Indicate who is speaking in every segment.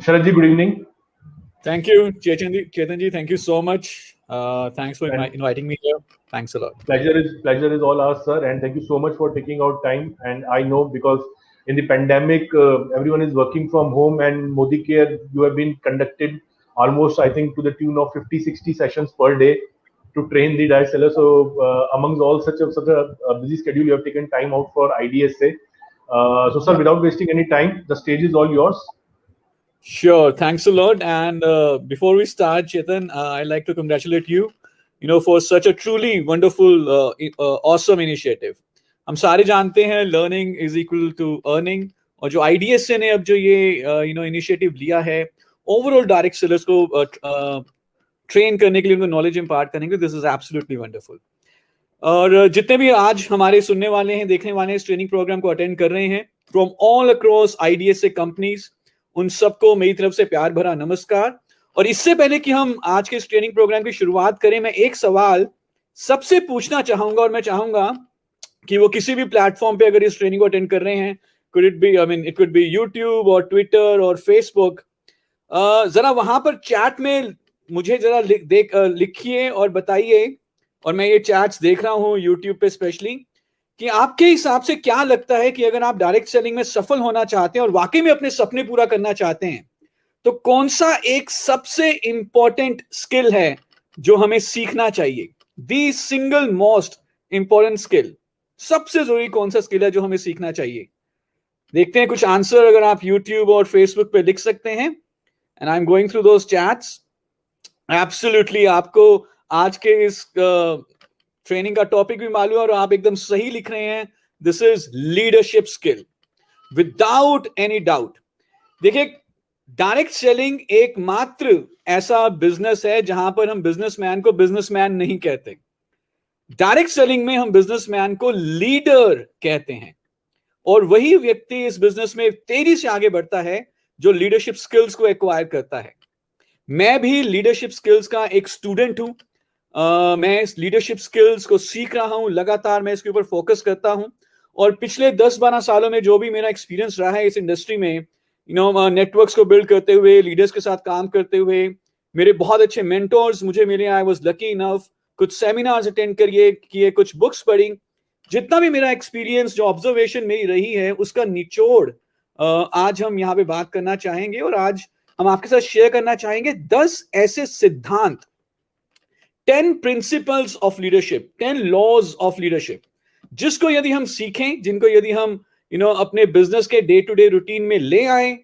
Speaker 1: Sharat ji, good evening.
Speaker 2: Thank you, Chetan ji. Thank you so much. Thanks for inviting me here. Thanks a lot.
Speaker 1: Pleasure is all ours, sir, and thank you so much for taking out time. And I know because in the pandemic, everyone is working from home, and Modi Care, you have been conducted almost, I think, to the tune of 50, 60 sessions per day to train the direct seller. So, amongst all such a busy schedule, you have taken time out for IDSA. So, sir, without wasting any time, the stage is all yours.
Speaker 2: Sure, thanks a lot. And before we start, Chetan, I'd like to congratulate you, for such a truly wonderful, awesome initiative. हम सारे जानते हैं learning is equal to earning, और जो IDSA ने अब जो ये initiative लिया है overall direct sellers को train करने के लिए, उनको knowledge impart करने के लिए, this is absolutely wonderful. और जितने भी आज हमारे सुनने वाले हैं, देखने वाले हैं, इस ट्रेनिंग प्रोग्राम को अटेंड कर रहे हैं from all across IDSA companies, उन सबको मेरी तरफ से प्यार भरा नमस्कार। और इससे पहले कि हम आज के इस ट्रेनिंग प्रोग्राम की शुरुआत करें, मैं एक सवाल सबसे पूछना चाहूंगा, और मैं चाहूंगा कि वो किसी भी प्लेटफॉर्म पे अगर इस ट्रेनिंग को अटेंड कर रहे हैं, it could be YouTube और ट्विटर और फेसबुक, जरा वहां पर चैट में मुझे जरा लिखिए और बताइए, और मैं ये चैट्स देख रहा हूँ यूट्यूब पे स्पेशली, कि आपके हिसाब से क्या लगता है कि अगर आप डायरेक्ट सेलिंग में सफल होना चाहते हैं और वाकई में अपने सपने पूरा करना चाहते हैं, तो कौन सा एक सबसे इंपॉर्टेंट स्किल है जो हमें सीखना चाहिए? दी सिंगल मोस्ट इंपॉर्टेंट स्किल, सबसे जरूरी कौन सा स्किल है जो हमें सीखना चाहिए? देखते हैं कुछ आंसर अगर आप यूट्यूब और फेसबुक पे लिख सकते हैं। And I am going through those chats. Absolutely आपको आज के इस ट्रेनिंग का टॉपिक भी मालूम है और आप एकदम सही लिख रहे हैं। This is leadership skill without any doubt. देखिए, डायरेक्ट सेलिंग एकमात्र ऐसा बिजनेस है जहां पर हम बिजनेसमैन को बिजनेसमैन नहीं कहते। डायरेक्ट सेलिंग में हम बिजनेसमैन को लीडर कहते हैं, और वही व्यक्ति इस बिजनेस में तेजी से आगे बढ़ता है जो लीडरशिप स्किल्स को एक्वायर करता है। मैं भी लीडरशिप स्किल्स का एक स्टूडेंट हूं। मैं इस लीडरशिप स्किल्स को सीख रहा हूं, लगातार मैं इसके ऊपर फोकस करता हूं, और पिछले 10-12 सालों में जो भी मेरा एक्सपीरियंस रहा है इस इंडस्ट्री में, नेटवर्क्स को बिल्ड करते हुए, लीडर्स के साथ काम करते हुए, मेरे बहुत अच्छे मेंटोर्स मुझे मिले। आई वाज लकी इनफ, कुछ सेमिनार्स अटेंड किए, कुछ बुक्स पढ़ी। जितना भी मेरा एक्सपीरियंस, जो ऑब्जर्वेशन मेरी रही है, उसका निचोड़ आज हम यहाँ पे बात करना चाहेंगे, और आज हम आपके साथ शेयर करना चाहेंगे 10 ऐसे सिद्धांत, 10 principles of leadership, 10 laws of leadership, जिसको यदि हम सीखें, जिनको यदि हम अपने बिजनेस के डे टू डे रूटीन में ले आए,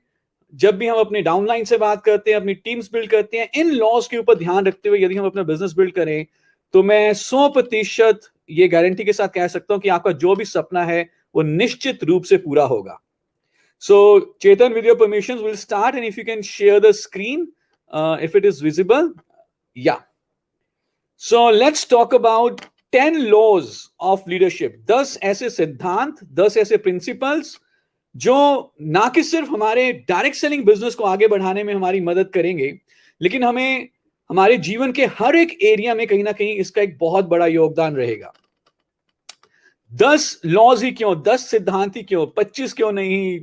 Speaker 2: जब भी हम अपने डाउनलाइन से बात करते हैं, अपनी टीम्स बिल्ड करते हैं, इन लॉज के ऊपर ध्यान रखते हुए यदि हम अपना बिजनेस बिल्ड करें, तो मैं 100% ये गारंटी के साथ कह सकता हूं कि आपका जो भी सपना है वो निश्चित रूप से पूरा होगा। So, Chetan, with your permissions, we'll start, and if you can share the screen, if it is visible. Yeah. So, let's talk about 10 laws of leadership. 10 ऐसे सिद्धांत, 10 ऐसे प्रिंसिपल्स जो ना कि सिर्फ हमारे डायरेक्ट सेलिंग बिजनेस को आगे बढ़ाने में हमारी मदद करेंगे, लेकिन हमें हमारे जीवन के हर एक एरिया में कहीं ना कहीं इसका एक बहुत बड़ा योगदान रहेगा। 10 लॉज ही क्यों, 10 सिद्धांत ही क्यों, 25 क्यों नहीं,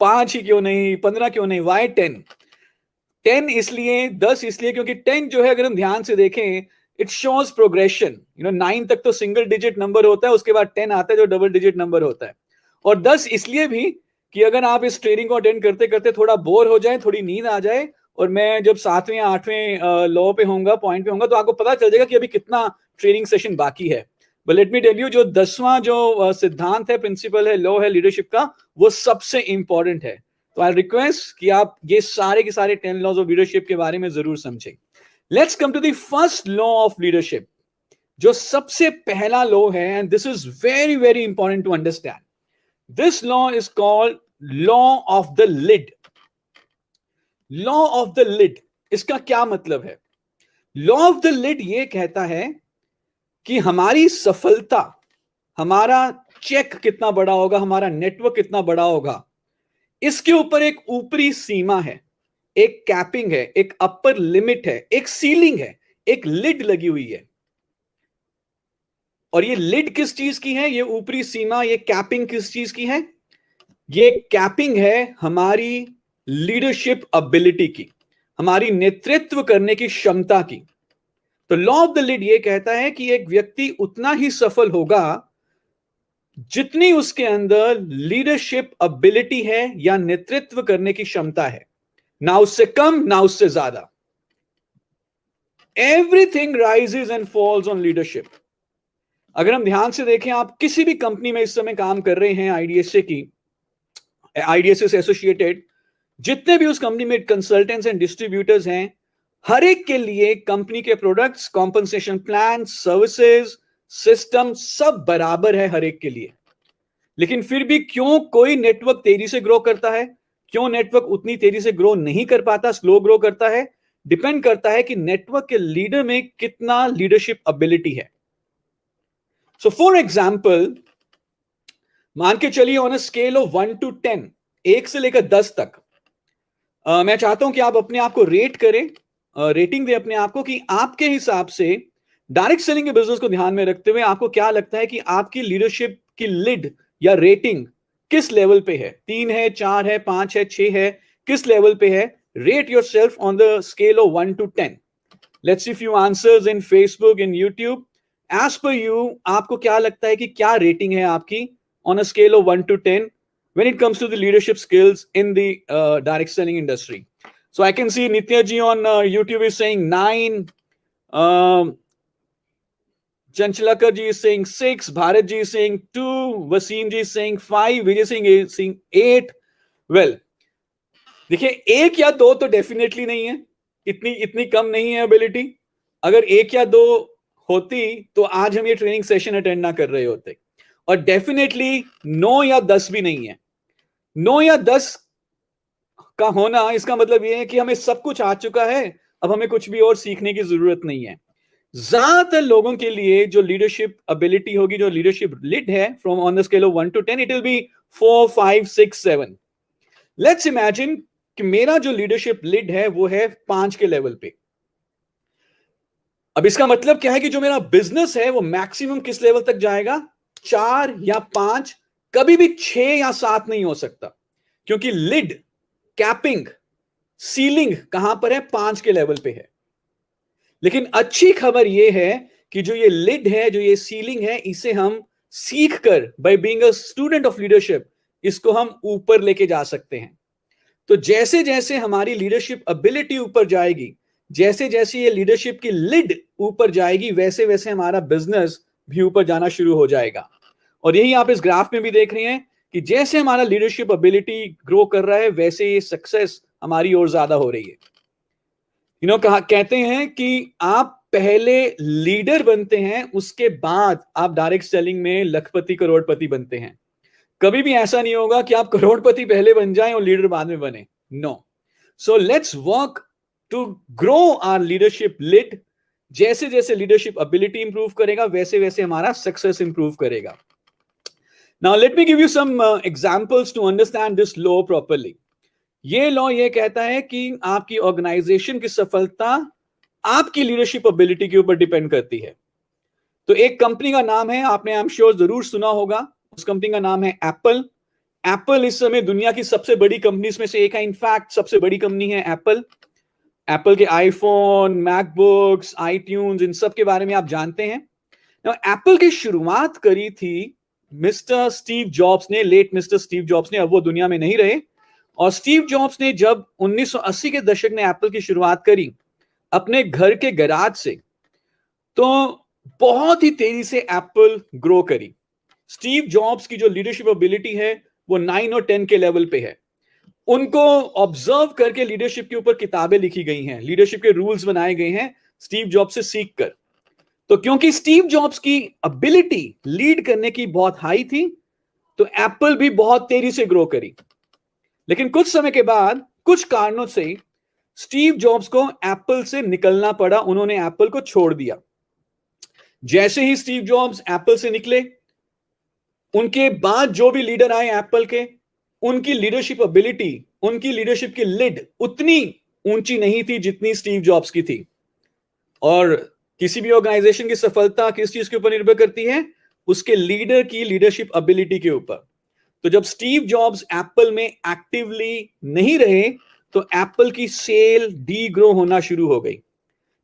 Speaker 2: 5 ही क्यों नहीं, 15 क्यों नहीं, वाई 10 इसलिए, 10 इसलिए क्योंकि 10 जो है, अगर हम ध्यान से देखें, इट शोज प्रोग्रेशन। 9 तक तो सिंगल डिजिट नंबर होता है, उसके बाद 10 आता है जो डबल डिजिट नंबर होता है। और 10 इसलिए भी कि अगर आप इस ट्रेनिंग को अटेंड करते करते थोड़ा बोर हो जाए, थोड़ी नींद आ जाए, और मैं जब 7वें या 8वें लॉ पे होऊंगा, पॉइंट पे होऊंगा, तो आपको पता चल जाएगा कि अभी कितना ट्रेनिंग सेशन बाकी है। But let me tell you, जो 10वां जो सिद्धांत है, प्रिंसिपल है, लॉ है लीडरशिप का, वो सबसे इंपॉर्टेंट है। तो आई रिक्वेस्ट कि आप ये सारे के सारे 10 लॉज ऑफ लीडरशिप के बारे में जरूर समझें। Let's come to the first law of leadership, जो सबसे पहला लॉ है, and this is very very important to understand. This law is called law of the lid. Law of the lid, इसका क्या मतलब है? लॉ ऑफ द लिड ये कहता है कि हमारी सफलता, हमारा चेक कितना बड़ा होगा, हमारा नेटवर्क कितना बड़ा होगा, इसके ऊपर एक ऊपरी सीमा है, एक कैपिंग है, एक अपर लिमिट है, एक सीलिंग है, एक लिड लगी हुई है। और ये लिड किस चीज की है? ये ऊपरी सीमा, ये कैपिंग किस चीज की है? ये कैपिंग है हमारी लीडरशिप एबिलिटी की, हमारी नेतृत्व करने की क्षमता की। तो लॉ ऑफ द लीड ये कहता है कि एक व्यक्ति उतना ही सफल होगा जितनी उसके अंदर लीडरशिप एबिलिटी है या नेतृत्व करने की क्षमता है, ना उससे कम ना उससे ज्यादा। Everything rises and falls on leadership. अगर हम ध्यान से देखें, आप किसी भी कंपनी में इस समय काम कर रहे हैं, आईडीएसए से एसोसिएटेड, जितने भी उस कंपनी में कंसल्टेंट्स एंड डिस्ट्रीब्यूटर्स हैं, हर एक के लिए कंपनी के products, compensation plan, services, system सब बराबर है हर एक के लिए। लेकिन फिर भी क्यों कोई नेटवर्क तेजी से ग्रो करता है, क्यों नेटवर्क उतनी तेजी से ग्रो नहीं कर पाता, स्लो ग्रो करता है? डिपेंड करता है कि नेटवर्क के लीडर में कितना लीडरशिप एबिलिटी है। सो फॉर एग्जाम्पल, मान के चलिए on a scale of 1 to 10, 1 से लेकर 10 तक, मैं चाहता हूं कि आप अपने आप को रेट करें, रेटिंग दें अपने आप को कि आपके हिसाब से डायरेक्ट सेलिंग के बिजनेस को ध्यान में रखते हुए आपको क्या लगता है कि आपकी लीडरशिप की लीड या रेटिंग किस लेवल पे है? 3 है, 4 है, 5 है, 6 है, किस लेवल पे है? Rate yourself on the scale of 1 to 10. Let's see few answers in Facebook and YouTube. As per you, आपको क्या लगता है कि क्या रेटिंग है आपकी on a scale of 1 to 10 when it comes to the leadership skills in the direct selling industry? So I can see Nitya ji on YouTube is saying 9. Chanchalakar ji is saying 6. Bharat ji is saying 2. Wasim ji is saying 5. Vijay Singh is saying 8. Well, देखिए 1 या 2 तो definitely नहीं है, इतनी कम नहीं है ability. अगर 1 या 2 होती तो आज हम ये ट्रेनिंग सेशन अटेंड ना कर रहे होते। और डेफिनेटली 9 या 10 भी नहीं है। 9 या 10 का होना इसका मतलब ये है कि हमें सब कुछ आ चुका है, अब हमें कुछ भी और सीखने की जरूरत नहीं है। ज्यादातर लोगों के लिए जो लीडरशिप एबिलिटी होगी, जो लीडरशिप लीड है, from on the scale of 1 to 10, it will be 4, 5, 6, 7। Let's imagine कि मेरा जो लीडरशिप लीड है वो है 5 के लेवल पे। अब इसका मतलब क्या है कि जो मेरा बिजनेस है वो मैक्सिमम किस लेवल तक जाएगा? 4 या 5, कभी भी 6 या 7 नहीं हो सकता, क्योंकि लीड, कैपिंग, सीलिंग कहां पर है? 5 के लेवल पे है। लेकिन अच्छी खबर यह है कि जो ये लीड है, जो ये सीलिंग है, इसे हम सीख कर, by being a student of leadership, इसको हम ऊपर लेके जा सकते हैं। तो जैसे जैसे हमारी लीडरशिप एबिलिटी ऊपर जाएगी, जैसे जैसे ये लीडरशिप की लीड ऊपर जाएगी, वैसे वैसे हमारा बिजनेस भी ऊपर जाना शुरू हो जाएगा। और यही आप इस ग्राफ में भी देख रहे हैं कि जैसे हमारा लीडरशिप एबिलिटी ग्रो कर रहा है, वैसे ये सक्सेस हमारी और ज्यादा हो रही है। कहते हैं कि आप पहले लीडर बनते हैं, उसके बाद आप डायरेक्ट सेलिंग में लखपति करोड़पति बनते हैं। कभी भी ऐसा नहीं होगा कि आप करोड़पति पहले बन जाएं और लीडर बाद में बने। No. So let's work to grow our leadership lead. जैसे जैसे लीडरशिप एबिलिटी इंप्रूव करेगा, वैसे वैसे हमारा सक्सेस इंप्रूव करेगा। Now let me give you some examples to understand this law properly. ये लॉ ये कहता है कि आपकी ऑर्गेनाइजेशन की सफलता आपकी लीडरशिप एबिलिटी के ऊपर डिपेंड करती है। तो एक कंपनी का नाम है, आपने आई एम श्योर जरूर सुना होगा, उस कंपनी का नाम है एप्पल। एप्पल इस समय दुनिया की सबसे बड़ी कंपनीज में से एक है। इनफैक्ट सबसे बड़ी कंपनी है एप्पल। एप्पल के आईफोन, मैकबुक्स, आईट्यून्स, इन सब के बारे में आप जानते हैं। एप्पल की शुरुआत करी थी मिस्टर स्टीव जॉब्स ने, लेट मिस्टर स्टीव जॉब्स ने। अब वो दुनिया में नहीं रहे। और स्टीव जॉब्स ने जब 1980 के दशक में एप्पल की शुरुआत करी अपने घर के गैराज से, तो बहुत ही तेजी से एप्पल ग्रो करी। स्टीव जॉब्स की जो लीडरशिप एबिलिटी है वो 9 और 10 के लेवल पे है। उनको ऑब्जर्व करके लीडरशिप के ऊपर किताबें लिखी गई हैं, लीडरशिप के रूल्स बनाए गए हैं स्टीव जॉब्स से सीख कर। तो क्योंकि स्टीव जॉब्स की एबिलिटी लीड करने की बहुत हाई थी, तो एप्पल भी बहुत तेजी से ग्रो करी। लेकिन कुछ समय के बाद कुछ कारणों से स्टीव जॉब्स को एप्पल से निकलना पड़ा, उन्होंने एप्पल को छोड़ दिया। जैसे ही स्टीव जॉब्स एप्पल से निकले, उनके बाद जो भी लीडर आए एप्पल के, उनकी लीडरशिप एबिलिटी, उनकी लीडरशिप की लीड उतनी ऊंची नहीं थी जितनी स्टीव जॉब्स की थी। और किसी भी ऑर्गेनाइजेशन की सफलता किस चीज के ऊपर निर्भर करती है? उसके लीडर की लीडरशिप एबिलिटी के ऊपर। तो जब स्टीव जॉब्स एप्पल में एक्टिवली नहीं रहे, तो एप्पल की सेल डी ग्रो होना शुरू हो गई।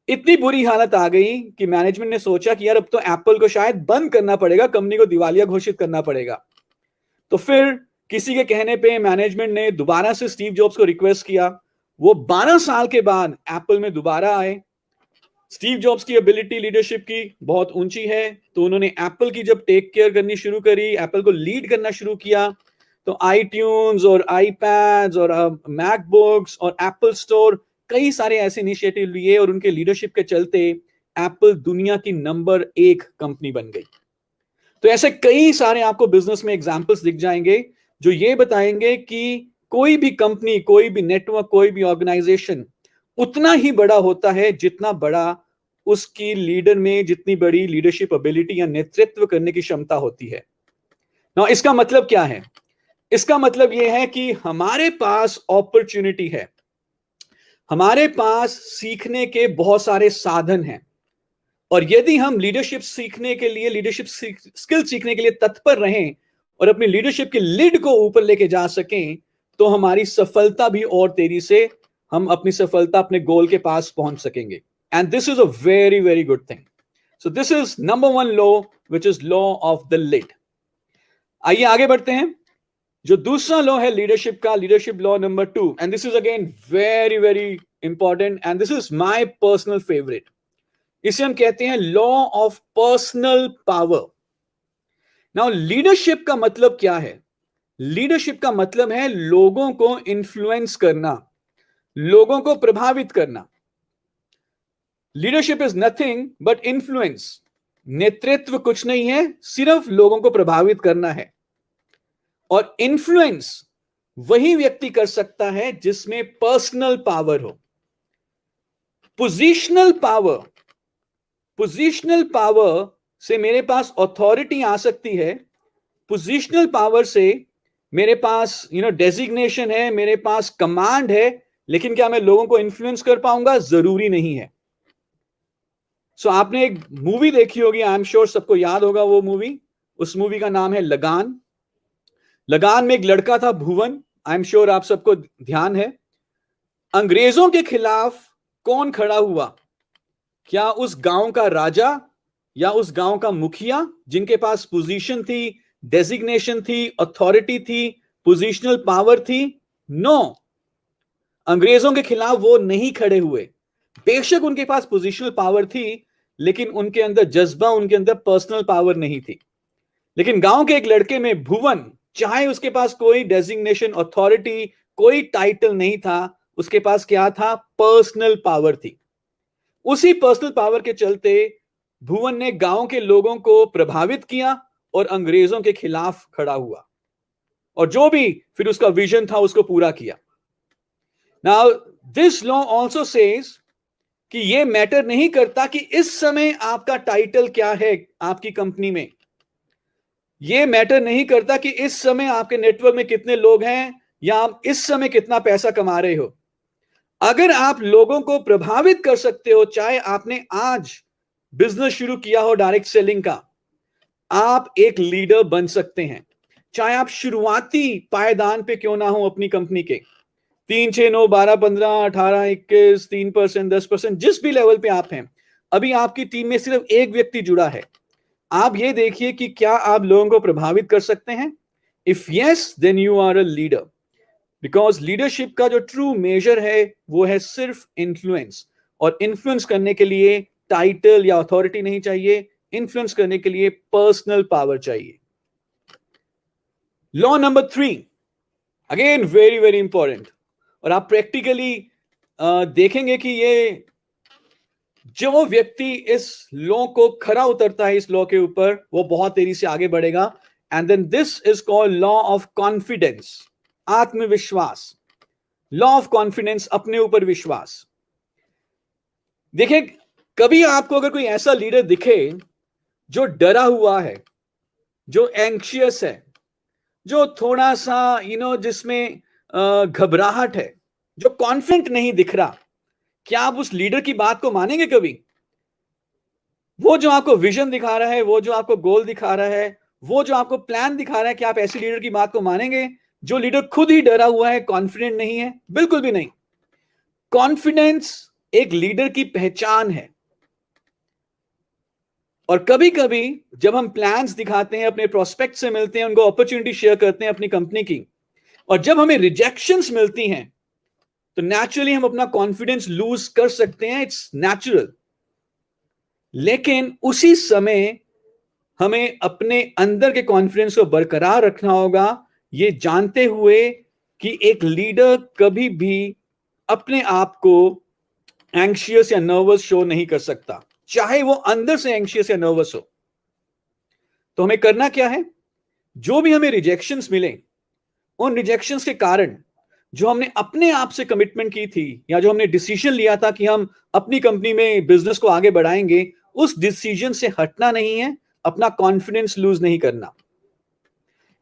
Speaker 2: इतनी बुरी हालत आ गई कि मैनेजमेंट ने सोचा कि यार अब तो एप्पल को शायद बंद करना पड़ेगा, कंपनी को दिवालिया घोषित करना पड़ेगा। तो फिर किसी के कहने पे मैनेजमेंट ने दोबारा से स्टीव जॉब्स को रिक्वेस्ट किया। वो 12 साल के बाद एप्पल में दोबारा आए। स्टीव जॉब्स की एबिलिटी लीडरशिप की बहुत ऊंची है, तो उन्होंने एप्पल की जब टेक केयर करनी शुरू करी, एप्पल को लीड करना शुरू किया, तो आईट्यून्स और आईपैड्स और मैकबुक्स और एप्पल स्टोर, कई सारे ऐसे इनिशिएटिव लिए और उनके लीडरशिप के चलते एप्पल दुनिया की नंबर 1 कंपनी बन गई। तो ऐसे कई सारे आपको बिजनेस में एग्जांपल्स दिख जाएंगे जो ये बताएंगे कि कोई भी कंपनी, कोई भी नेटवर्क, कोई भी ऑर्गेनाइजेशन उतना ही बड़ा होता है जितना बड़ा उसकी लीडर में, जितनी बड़ी लीडरशिप एबिलिटी या नेतृत्व करने की क्षमता होती है ना। इसका मतलब क्या है? इसका मतलब यह है कि हमारे पास अपॉर्चुनिटी है, हमारे पास सीखने के बहुत सारे साधन हैं, और यदि हम लीडरशिप सीखने के लिए, लीडरशिप स्किल सीखने के लिए तत्पर रहें और अपनी लीडरशिप की लीड को ऊपर लेके जा सकें, तो हमारी सफलता भी और तेजी से, हम अपनी सफलता, अपने गोल के पास पहुंच सकेंगे। And this is a very very good thing. So this is number 1 law, which is law of the lead. आइए आगे बढ़ते हैं। जो दूसरा लॉ है लीडरशिप का, leadership law number 2, and this is again very very important and this is my personal favourite. इसे हम कहते हैं law of personal power. Now leadership का मतलब क्या है? लीडरशिप का मतलब है लोगों को इन्फ्लुएंस करना, लोगों को प्रभावित करना। Leadership is nothing but influence. नेतृत्व कुछ नहीं है, सिर्फ लोगों को प्रभावित करना है। और इन्फ्लुएंस वही व्यक्ति कर सकता है जिसमें पर्सनल पावर हो। पोजीशनल पावर, पोजीशनल पावर से मेरे पास अथॉरिटी आ सकती है, पोजीशनल पावर से मेरे पास डेजिग्नेशन है, मेरे पास कमांड है, लेकिन क्या मैं लोगों को इन्फ्लुएंस कर पाऊंगा? जरूरी नहीं है। सो आपने एक मूवी देखी होगी, आई एम श्योर सबको याद होगा वो मूवी। उस मूवी का नाम है लगान। लगान में एक लड़का था भुवन, आई एम श्योर आप सबको ध्यान है। अंग्रेजों के खिलाफ कौन खड़ा हुआ? क्या उस गांव का राजा या उस गांव का मुखिया जिनके पास पोजीशन थी, डेजिग्नेशन थी, अथॉरिटी थी, पोजीशनल पावर थी? नो, अंग्रेजों के खिलाफ वो नहीं खड़े हुए। बेशक उनके पास पोजीशनल पावर थी, लेकिन उनके अंदर जज्बा, उनके अंदर पर्सनल पावर नहीं थी। लेकिन गांव के एक लड़के में भुवन, चाहे उसके पास कोई डेजिग्नेशन, अथॉरिटी, कोई टाइटल नहीं था, उसके पास क्या था? पर्सनल पावर थी। उसी पर्सनल पावर के चलते भुवन ने गांव के लोगों को प्रभावित किया और अंग्रेजों के खिलाफ खड़ा हुआ, और जो भी फिर उसका विजन था उसको पूरा किया। Now this law also says कि यह मैटर नहीं करता कि इस समय आपका टाइटल क्या है आपकी कंपनी में, यह मैटर नहीं करता कि इस समय आपके नेटवर्क में कितने लोग हैं या आप इस समय कितना पैसा कमा रहे हो। अगर आप लोगों को प्रभावित कर सकते हो, चाहे आपने आज बिजनेस शुरू किया हो डायरेक्ट सेलिंग का, आप एक लीडर बन सकते हैं। चाहे आप शुरुआती पायदान पे क्यों ना हो अपनी कंपनी के, 3, 6, 9, 12, 15, 18, 21, 3%, 10%, जिस भी लेवल पे आप हैं, अभी आपकी टीम में सिर्फ एक व्यक्ति जुड़ा है। आप ये देखिए कि क्या आप लोगों को प्रभावित कर सकते हैं? If yes, then you are a leader. Because leadership का जो ट्रू मेजर है वो है सिर्फ इन्फ्लुएंस, और इन्फ्लुएंस करने के लिए टाइटल या अथॉरिटी नहीं चाहिए, इन्फ्लुएंस करने के लिए पर्सनल पावर चाहिए। Law number 3, again very very important, और आप प्रैक्टिकली देखेंगे कि ये जो व्यक्ति इस लॉ को खरा उतरता है, इस लॉ के ऊपर, वो बहुत तेजी से आगे बढ़ेगा। And then this is called law of confidence, आत्मविश्वास। लॉ ऑफ कॉन्फिडेंस, अपने ऊपर विश्वास। देखिए, कभी आपको अगर कोई ऐसा लीडर दिखे जो डरा हुआ है, जो एंक्शियस है, जो थोड़ा सा जिसमें घबराहट है, जो कॉन्फिडेंट नहीं दिख रहा, क्या आप उस लीडर की बात को मानेंगे कभी? वो जो आपको विजन दिखा रहा है, वो जो आपको गोल दिखा रहा है, वो जो आपको प्लान दिखा रहा है, क्या आप ऐसे लीडर की बात को मानेंगे जो लीडर खुद ही डरा हुआ है, कॉन्फिडेंट नहीं है? बिल्कुल भी नहीं। कॉन्फिडेंस एक लीडर की पहचान है। और कभी कभी जब हम प्लान्स दिखाते हैं, अपने प्रोस्पेक्ट से मिलते हैं, उनको अपॉर्चुनिटी शेयर करते हैं अपनी कंपनी की, और जब हमें रिजेक्शंस मिलती हैं तो नेचुरली हम अपना कॉन्फिडेंस लूज कर सकते हैं, इट्स नेचुरल। लेकिन उसी समय हमें अपने अंदर के कॉन्फिडेंस को बरकरार रखना होगा, ये जानते हुए कि एक लीडर कभी भी अपने आप को एंग्शियस या नर्वस शो नहीं कर सकता, चाहे वो अंदर से एंग्शियस या नर्वस हो। तो हमें करना क्या है? जो भी हमें रिजेक्शंस मिले, उन रिजेक्शंस के कारण जो हमने अपने आप से कमिटमेंट की थी या जो हमने डिसीजन लिया था कि हम अपनी कंपनी में बिजनेस को आगे बढ़ाएंगे, उस डिसीजन से हटना नहीं है, अपना कॉन्फिडेंस लूज नहीं करना।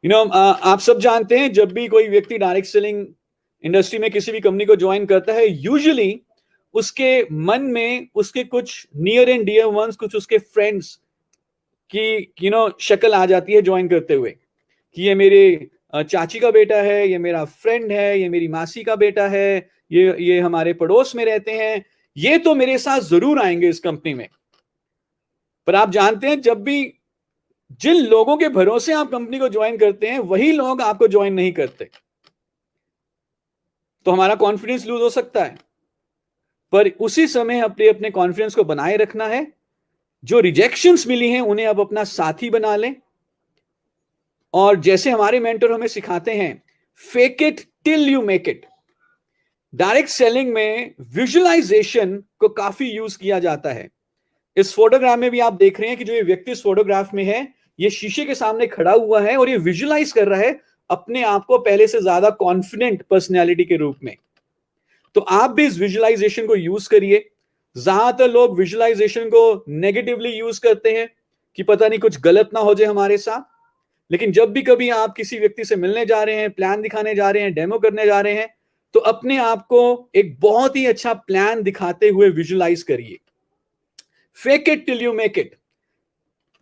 Speaker 2: आप सब जानते हैं, जब भी कोई व्यक्ति डायरेक्ट सेलिंग इंडस्ट्री में किसी भी कंपनी को ज्वाइन करता है, यूजुअली उसके मन में उसके कुछ नियर एंड डियर वंस, कुछ उसके फ्रेंड्स की शक्ल आ जाती है ज्वाइन करते हुए, कि ये मेरे चाची का बेटा है, ये मेरा फ्रेंड है, ये मेरी मासी का बेटा है, ये हमारे पड़ोस में रहते हैं, ये तो मेरे साथ जरूर आएंगे इस कंपनी में। पर आप जानते हैं, जब भी जिन लोगों के भरोसे आप कंपनी को ज्वाइन करते हैं, वही लोग आपको ज्वाइन नहीं करते, तो हमारा कॉन्फिडेंस लूज हो सकता है। पर उसी समय अपने अपने कॉन्फिडेंस को बनाए रखना है। जो रिजेक्शंस मिली हैं उन्हें अब अपना साथी बना लें, और जैसे हमारे मेंटर हमें सिखाते हैं, fake it till you make it. Direct selling में विजुअलाइजेशन को काफी यूज किया जाता है। इस फोटोग्राफ में भी आप देख रहे हैं कि जो ये व्यक्ति इस फोटोग्राफ में है, ये शीशे के सामने खड़ा हुआ है और ये विजुअलाइज कर रहा है अपने आप को पहले से ज्यादा कॉन्फिडेंट पर्सनैलिटी के रूप में। तो आप भी इस विजुअलाइजेशन को यूज करिए। ज्यादातर लोग विजुअलाइजेशन को नेगेटिवली यूज करते हैं कि पता नहीं कुछ गलत ना हो जाए हमारे साथ। लेकिन जब भी कभी आप किसी व्यक्ति से मिलने जा रहे हैं, प्लान दिखाने जा रहे हैं, डेमो करने जा रहे हैं, तो अपने आप को एक बहुत ही अच्छा प्लान दिखाते हुए विजुअलाइज करिए। Fake it till you make it.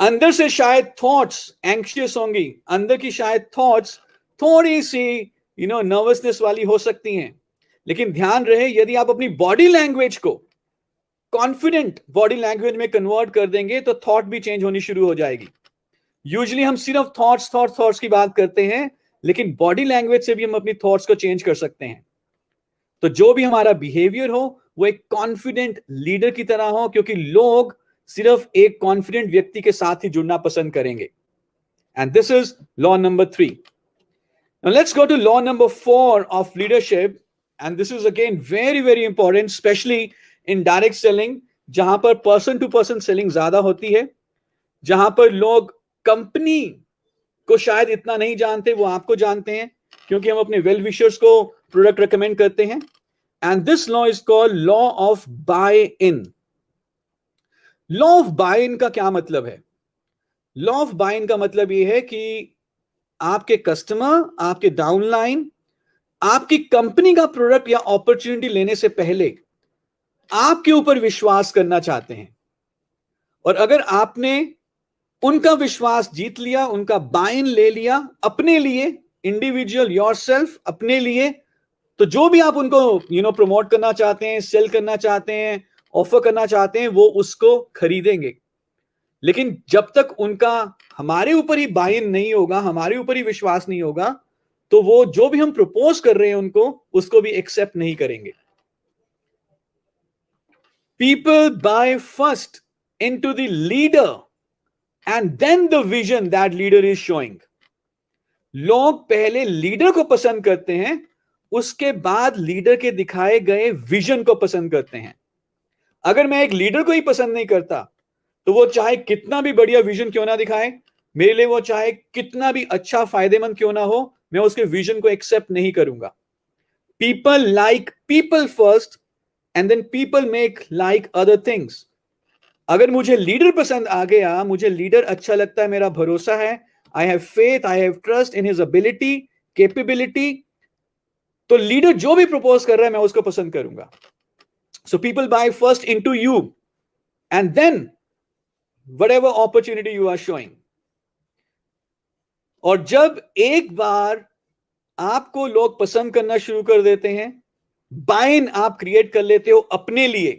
Speaker 2: अंदर से शायद थॉट्स एंग्शियस होंगी, अंदर की शायद थॉट्स थोड़ी सी नर्वसनेस वाली हो सकती हैं, लेकिन ध्यान रहे, यदि आप अपनी बॉडी लैंग्वेज को कॉन्फिडेंट बॉडी लैंग्वेज में कन्वर्ट कर देंगे तो थॉट भी चेंज होनी शुरू हो जाएगी। यूजुअली हम सिर्फ थॉट्स की बात करते हैं, लेकिन बॉडी लैंग्वेज से भी हम अपनी थॉट्स को चेंज कर सकते हैं। तो जो भी हमारा बिहेवियर हो वो एक कॉन्फिडेंट लीडर की तरह हो, क्योंकि लोग सिर्फ एक कॉन्फिडेंट व्यक्ति के साथ ही जुड़ना पसंद करेंगे। And this is law number 3। Now let's go to law number 4 of leadership, and this is again very very important, especially in direct selling, जहां पर पर्सन टू पर्सन सेलिंग ज्यादा होती है, जहां पर लोग कंपनी को शायद इतना नहीं जानते, वो आपको जानते हैं क्योंकि हम अपने वेल विशर्स को प्रोडक्ट रिकमेंड करते हैं। And this law is called law of buy in. Law of buy in का क्या मतलब है? लॉ ऑफ बाय इन का मतलब यह है कि आपके कस्टमर, आपके डाउनलाइन, आपकी कंपनी का प्रोडक्ट या अपॉर्चुनिटी लेने से पहले आपके ऊपर विश्वास करना चाहते हैं, और अगर आपने उनका विश्वास जीत लिया, उनका बाय इन ले लिया अपने लिए, इंडिविजुअल योरसेल्फ, अपने लिए, तो जो भी आप उनको प्रमोट करना चाहते हैं, सेल करना चाहते हैं, ऑफर करना चाहते हैं, वो उसको खरीदेंगे। लेकिन जब तक उनका हमारे ऊपर ही बाय इन नहीं होगा, हमारे ऊपर ही विश्वास नहीं होगा, तो वो जो भी हम प्रपोज कर रहे हैं उनको, उसको भी एक्सेप्ट नहीं करेंगे। People buy first into the leader and then the vision that leader is showing. लोग पहले लीडर को पसंद करते हैं, उसके बाद लीडर के दिखाए गए विजन को पसंद करते हैं। अगर मैं एक लीडर को ही पसंद नहीं करता, तो वो चाहे कितना भी बढ़िया विजन क्यों ना दिखाए, मेरे लिए वो चाहे कितना भी अच्छा फायदेमंद क्यों ना हो, मैं उसके विजन को एक्सेप्ट नहीं करूंगा। People like people first and then people make like other things. अगर मुझे लीडर पसंद आ गया, मुझे लीडर अच्छा लगता है, मेरा भरोसा है, I have faith, I have trust in his ability, capability, तो लीडर जो भी प्रपोज कर रहा है मैं उसको पसंद करूंगा। So people buy first into you and then whatever opportunity you are showing। और जब एक बार आपको लोग पसंद करना शुरू कर देते हैं, बाइन आप क्रिएट कर लेते हो अपने लिए,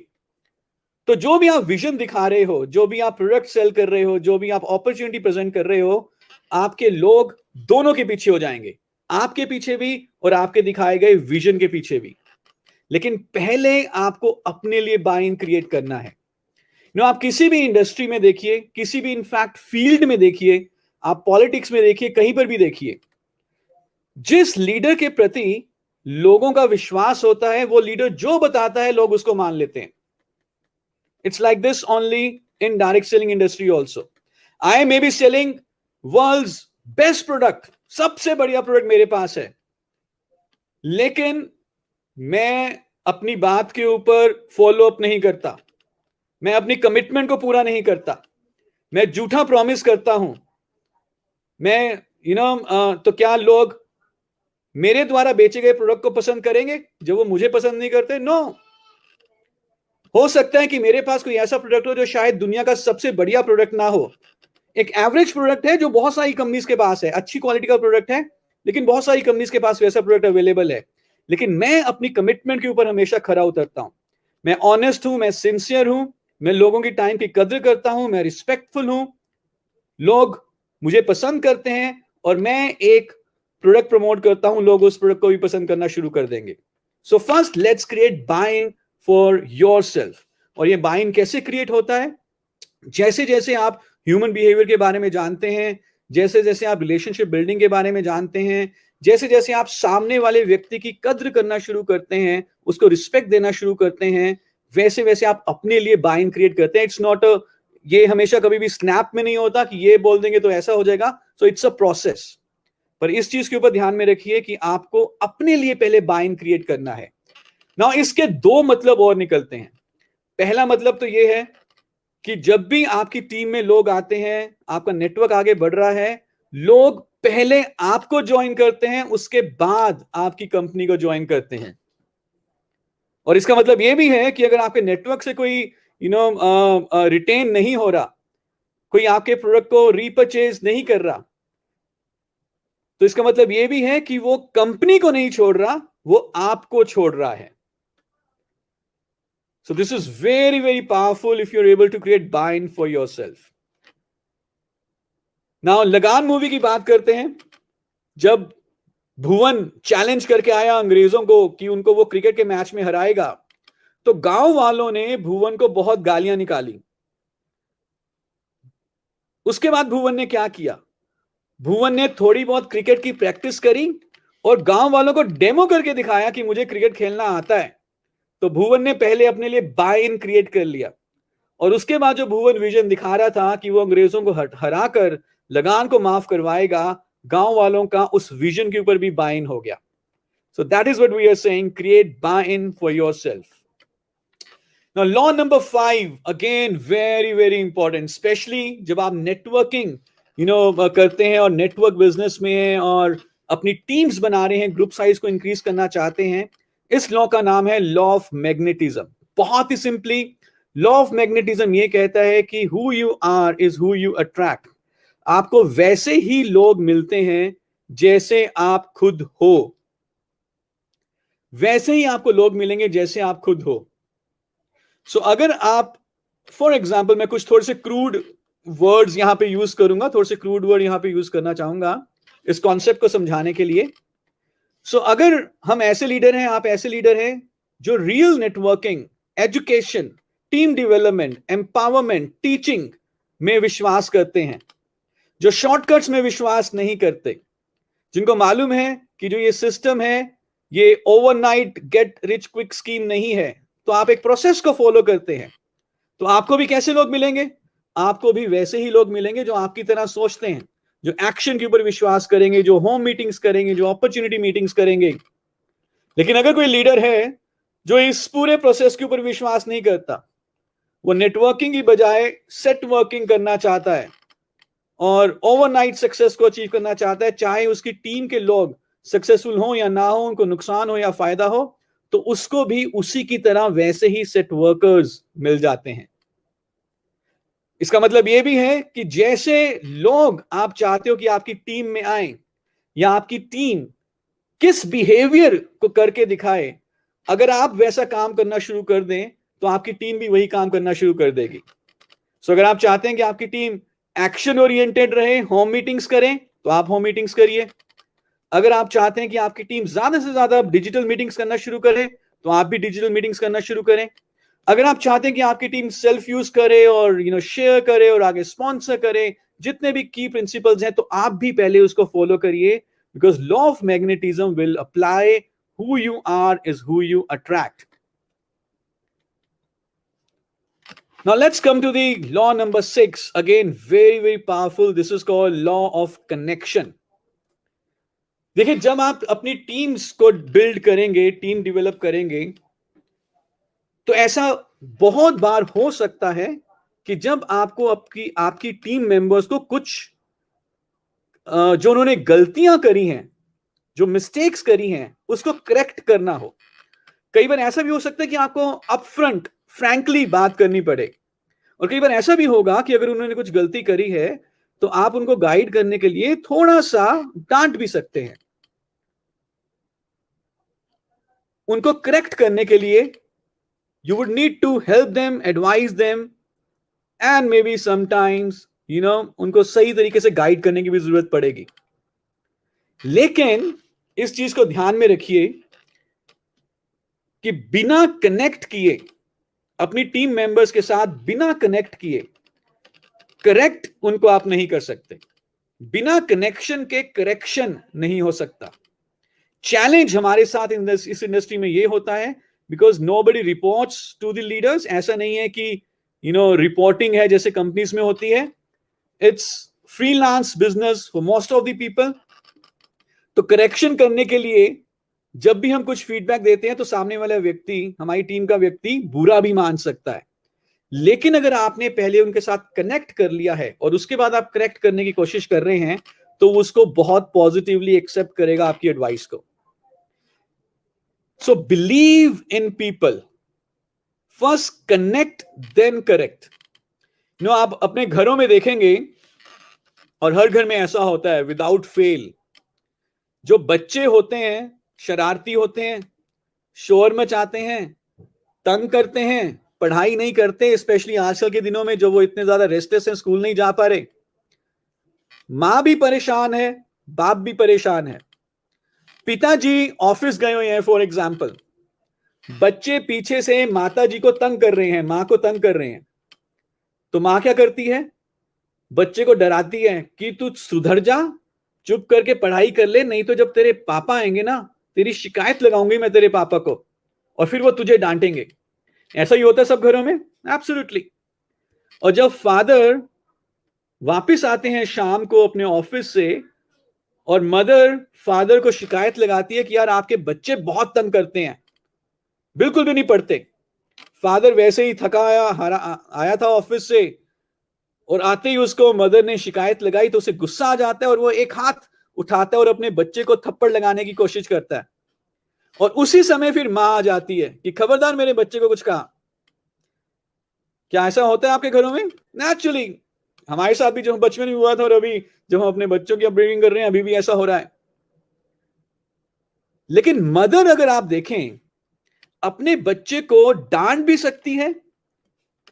Speaker 2: तो जो भी आप विजन दिखा रहे हो, जो भी आप प्रोडक्ट सेल कर रहे हो, जो भी आप अपॉर्चुनिटी प्रेजेंट कर रहे हो, आपके लोग दोनों के पीछे हो जाएंगे, आपके पीछे भी और आपके दिखाए गए विजन के पीछे भी। लेकिन पहले आपको अपने लिए बाइन क्रिएट करना है। आप किसी भी इंडस्ट्री में देखिए, किसी भी इनफैक्ट फील्ड में देखिए, आप पॉलिटिक्स में देखिए, कहीं पर भी देखिए, जिस लीडर के प्रति लोगों का विश्वास होता है, वो लीडर जो बताता है लोग उसको मान लेते हैं। It's like this only in direct selling industry also. I may be selling world's best product, सबसे बढ़िया प्रोडक्ट मेरे पास है, लेकिन मैं अपनी बात के ऊपर फॉलो अप नहीं करता, मैं अपनी कमिटमेंट को पूरा नहीं करता, मैं झूठा प्रॉमिस करता हूं, मैं तो क्या लोग मेरे द्वारा बेचे गए प्रोडक्ट को पसंद करेंगे जब वो मुझे पसंद नहीं करते? नो। हो सकता है कि मेरे पास कोई ऐसा प्रोडक्ट हो जो शायद दुनिया का सबसे बढ़िया प्रोडक्ट ना हो, एक एवरेज प्रोडक्ट है जो बहुत सारी कंपनीज के पास है, अच्छी क्वालिटी का प्रोडक्ट है, लेकिन बहुत सारी कंपनीज के पास वैसा प्रोडक्ट अवेलेबल है, लेकिन मैं अपनी कमिटमेंट के ऊपर हमेशा खरा उतरता हूं, मैं ऑनेस्ट हूं, मैं सिंसियर हूं, मैं लोगों की टाइम की कदर करता हूं, मैं रिस्पेक्टफुल हूं, लोग मुझे पसंद करते हैं, और मैं एक प्रोडक्ट प्रमोट करता हूं, लोग उस प्रोडक्ट को भी पसंद करना शुरू कर देंगे। So first let's create buying for yourself. और ये बाइंग कैसे क्रिएट होता है? जैसे जैसे आप ह्यूमन बिहेवियर के बारे में जानते हैं, जैसे जैसे आप रिलेशनशिप बिल्डिंग के बारे में जानते हैं, जैसे जैसे आप सामने वाले व्यक्ति की कद्र करना शुरू करते हैं, उसको रिस्पेक्ट देना शुरू करते हैं, वैसे वैसे आप अपने लिए बाइंग क्रिएट करते हैं। इट्स नॉट ये हमेशा कभी भी स्नैप में नहीं होता कि ये बोल देंगे तो ऐसा हो जाएगा। So it's a process. पर इस चीज के ऊपर ध्यान में रखिए कि आपको अपने लिए पहले बाइंग क्रिएट करना है। ना इसके दो मतलब और निकलते हैं। पहला मतलब तो ये है कि जब भी आपकी टीम में लोग आते हैं, आपका नेटवर्क आगे बढ़ रहा है, लोग पहले आपको ज्वाइन करते हैं, उसके बाद आपकी कंपनी को ज्वाइन करते हैं। और इसका मतलब यह भी है कि अगर आपके नेटवर्क से कोई रिटेन नहीं हो रहा, कोई आपके प्रोडक्ट को रीपरचेज नहीं कर रहा, तो इसका मतलब यह भी है कि वो कंपनी को नहीं छोड़ रहा, वो आपको छोड़ रहा है। So this is very, very powerful if you're able to create buy-in for yourself. Now, लगान मूवी की बात करते हैं। जब भुवन चैलेंज करके आया अंग्रेजों को कि उनको वो क्रिकेट के मैच में हराएगा, तो गांव वालों ने भुवन को बहुत गालियां निकाली। उसके बाद भुवन ने क्या किया? भुवन ने थोड़ी बहुत क्रिकेट की प्रैक्टिस करी और गांव वालों को डेमो करके दिखाया कि मुझे क्रिकेट खेलना आता है। तो भुवन ने पहले अपने लिए बाय इन क्रिएट कर लिया, और उसके बाद जो भुवन विजन दिखा रहा था कि वो अंग्रेजों को हरा कर लगान को माफ करवाएगा, गांव वालों का उस विजन के ऊपर भी बाय इन हो गया। So that is what we are saying, create buy in for yourself. Now law number 5, again very very important, specially जब आप नेटवर्किंग करते हैं और नेटवर्क बिजनेस में हैं और अपनी टीम्स बना रहे हैं, ग्रुप साइज को इंक्रीज करना चाहते हैं। इस लॉ का नाम है लॉ ऑफ मैग्नेटिज्म। बहुत ही सिंपली, लॉ ऑफ मैग्नेटिज्म ये कहता है कि who you are is who you attract. आपको वैसे ही लोग मिलते हैं जैसे आप खुद हो, वैसे ही आपको लोग मिलेंगे जैसे आप खुद हो। सो अगर आप, फॉर एग्जाम्पल, मैं कुछ थोड़े से क्रूड वर्ड्स यहां पे यूज करूंगा, थोड़े से क्रूड वर्ड यहां पे यूज करना चाहूंगा इस कॉन्सेप्ट को समझाने के लिए। सो अगर हम ऐसे लीडर हैं, आप ऐसे लीडर हैं जो real networking, education, team development, empowerment, teaching में विश्वास करते हैं, जो शॉर्टकट्स में विश्वास नहीं करते, जिनको मालूम है कि जो ये सिस्टम है ये overnight get rich quick scheme नहीं है, तो आप एक प्रोसेस को फॉलो करते हैं, तो आपको भी कैसे लोग मिलेंगे? आपको भी वैसे ही लोग मिलेंगे जो आपकी तरह सोचते हैं, जो एक्शन के ऊपर विश्वास करेंगे, जो होम मीटिंग्स करेंगे, जो अपॉर्चुनिटी मीटिंग्स करेंगे। लेकिन अगर कोई लीडर है जो इस पूरे प्रोसेस के ऊपर विश्वास नहीं करता, वो नेटवर्किंग की बजाय सेट वर्किंग करना चाहता है और ओवरनाइट सक्सेस को अचीव करना चाहता है, चाहे उसकी टीम के लोग सक्सेसफुल हो या ना हो, उनको नुकसान हो या फायदा हो, तो उसको भी उसी की तरह वैसे ही सेट वर्कर्स मिल जाते हैं। इसका मतलब यह भी है कि जैसे लोग आप चाहते हो कि आपकी टीम में आए, या आपकी टीम किस बिहेवियर को करके दिखाए, अगर आप वैसा काम करना शुरू कर दें तो आपकी टीम भी वही काम करना शुरू कर देगी। सो अगर आप चाहते हैं कि आपकी टीम एक्शन ओरिएंटेड रहे, होम मीटिंग्स करें, तो आप होम मीटिंग्स करिए। अगर आप चाहते हैं कि आपकी टीम ज्यादा से ज्यादा डिजिटल मीटिंग्स करना शुरू करे, तो आप भी डिजिटल मीटिंग्स करना शुरू करें। अगर आप चाहते हैं कि आपकी टीम सेल्फ यूज करे और शेयर करे और आगे स्पॉन्सर करे, जितने भी की प्रिंसिपल्स हैं, तो आप भी पहले उसको फॉलो करिए, because law of magnetism will apply. Who you are is who you attract. Now let's come to the law number 6. Again, very, very powerful. This is called law of connection. देखिए, जब आप अपनी teams को build करेंगे, team develop करेंगे, तो ऐसा बहुत बार हो सकता है कि जब आपको आपकी टीम मेंबर्स को कुछ जो उन्होंने गलतियां करी हैं, जो मिस्टेक्स करी हैं, उसको करेक्ट करना हो। कई बार ऐसा भी हो सकता है कि आपको अपफ्रंट फ्रैंकली बात करनी पड़े, और कई बार ऐसा भी होगा कि अगर उन्होंने कुछ गलती करी है तो आप उनको गाइड करने के लिए थोड़ा सा डांट भी सकते हैं। उनको करेक्ट करने के लिए you would need to help them, advise them, and maybe sometimes उनको सही तरीके से गाइड करने की भी जरूरत पड़ेगी। लेकिन इस चीज को ध्यान में रखिए कि बिना कनेक्ट किए, अपनी टीम मेंबर्स के साथ बिना कनेक्ट किए करेक्ट उनको आप नहीं कर सकते। बिना कनेक्शन के करेक्शन नहीं हो सकता। चैलेंज हमारे साथ इस इंडस्ट्री में ये होता है because nobody reports to the leaders. ऐसा नहीं है कि रिपोर्टिंग है जैसे कंपनीज में होती है। It's freelance business for most of the people. तो करेक्शन करने के लिए जब भी हम कुछ फीडबैक देते हैं तो सामने वाला व्यक्ति, हमारी टीम का व्यक्ति, बुरा भी मान सकता है। लेकिन अगर आपने पहले उनके साथ कनेक्ट कर लिया है और उसके बाद आप करेक्ट करने की कोशिश कर रहे हैं तो उसको बहुत पॉजिटिवली एक्सेप्ट करेगा आपकी एडवाइस को। So believe in people, first connect then correct. आप अपने घरों में देखेंगे और हर घर में ऐसा होता है विदाउट फेल। जो बच्चे होते हैं शरारती होते हैं, शोर मचाते हैं, तंग करते हैं, पढ़ाई नहीं करते, स्पेशली आजकल के दिनों में जो वो इतने ज्यादा रेस्टलेस हैं, स्कूल नहीं जा पा रहे। मां भी परेशान है, बाप भी परेशान है। पिताजी ऑफिस गए हुए हैं फॉर एग्जाम्पल, बच्चे पीछे से माता जी को तंग कर रहे हैं, मां को तंग कर रहे हैं। तो मां क्या करती है? बच्चे को डराती है कि तू सुधर जा, चुप करके पढ़ाई कर ले, नहीं तो जब तेरे पापा आएंगे ना, तेरी शिकायत लगाऊंगी मैं तेरे पापा को और फिर वो तुझे डांटेंगे। ऐसा ही होता है सब घरों में, एब्सोल्युटली। और जब फादर वापस आते हैं शाम को अपने ऑफिस से और मदर फादर को शिकायत लगाती है कि यार आपके बच्चे बहुत तंग करते हैं, बिल्कुल भी नहीं पढ़ते। फादर वैसे ही थका आया था ऑफिस से और आते ही उसको मदर ने शिकायत लगाई तो उसे गुस्सा आ जाता है और वो एक हाथ उठाता है और अपने बच्चे को थप्पड़ लगाने की कोशिश करता है। और उसी समय फिर मां आ जाती है कि खबरदार मेरे बच्चे को कुछ कहा। क्या ऐसा होता है आपके घरों में? नेचुरली हमारे साथ भी जब बचपन में हुआ था और अभी जब हम अपने बच्चों की अपब्रिंगिंग कर रहे हैं अभी भी ऐसा हो रहा है। लेकिन मदर अगर आप देखें अपने बच्चे को डांट भी सकती है,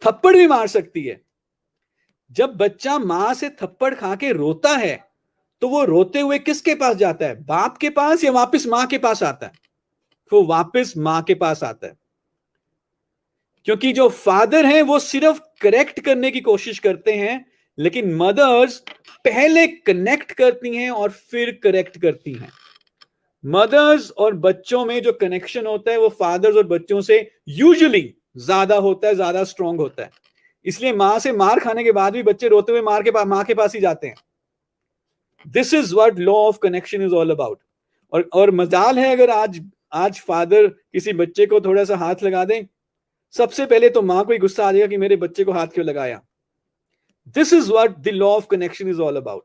Speaker 2: थप्पड़ भी मार सकती है। जब बच्चा मां से थप्पड़ खा के रोता है तो वो रोते हुए किसके पास जाता है? बाप के पास या वापस मां के पास आता है? वो वापस मां के पास आता है, क्योंकि जो फादर हैं वो सिर्फ करेक्ट करने की कोशिश करते हैं, लेकिन मदर्स पहले कनेक्ट करती हैं और फिर करेक्ट करती हैं। मदर्स और बच्चों में जो कनेक्शन होता है वो फादर्स और बच्चों से यूजुअली ज्यादा होता है, ज्यादा स्ट्रांग होता है। इसलिए मां से मार खाने के बाद भी बच्चे रोते हुए मां के पास ही जाते हैं। This is what law of connection is all about. और मजाल है अगर आज फादर किसी बच्चे को थोड़ा सा हाथ लगा दें, सबसे पहले तो मां को ही गुस्सा आ जाएगा कि मेरे बच्चे को हाथ क्यों लगाया। This is what the law of connection is all about.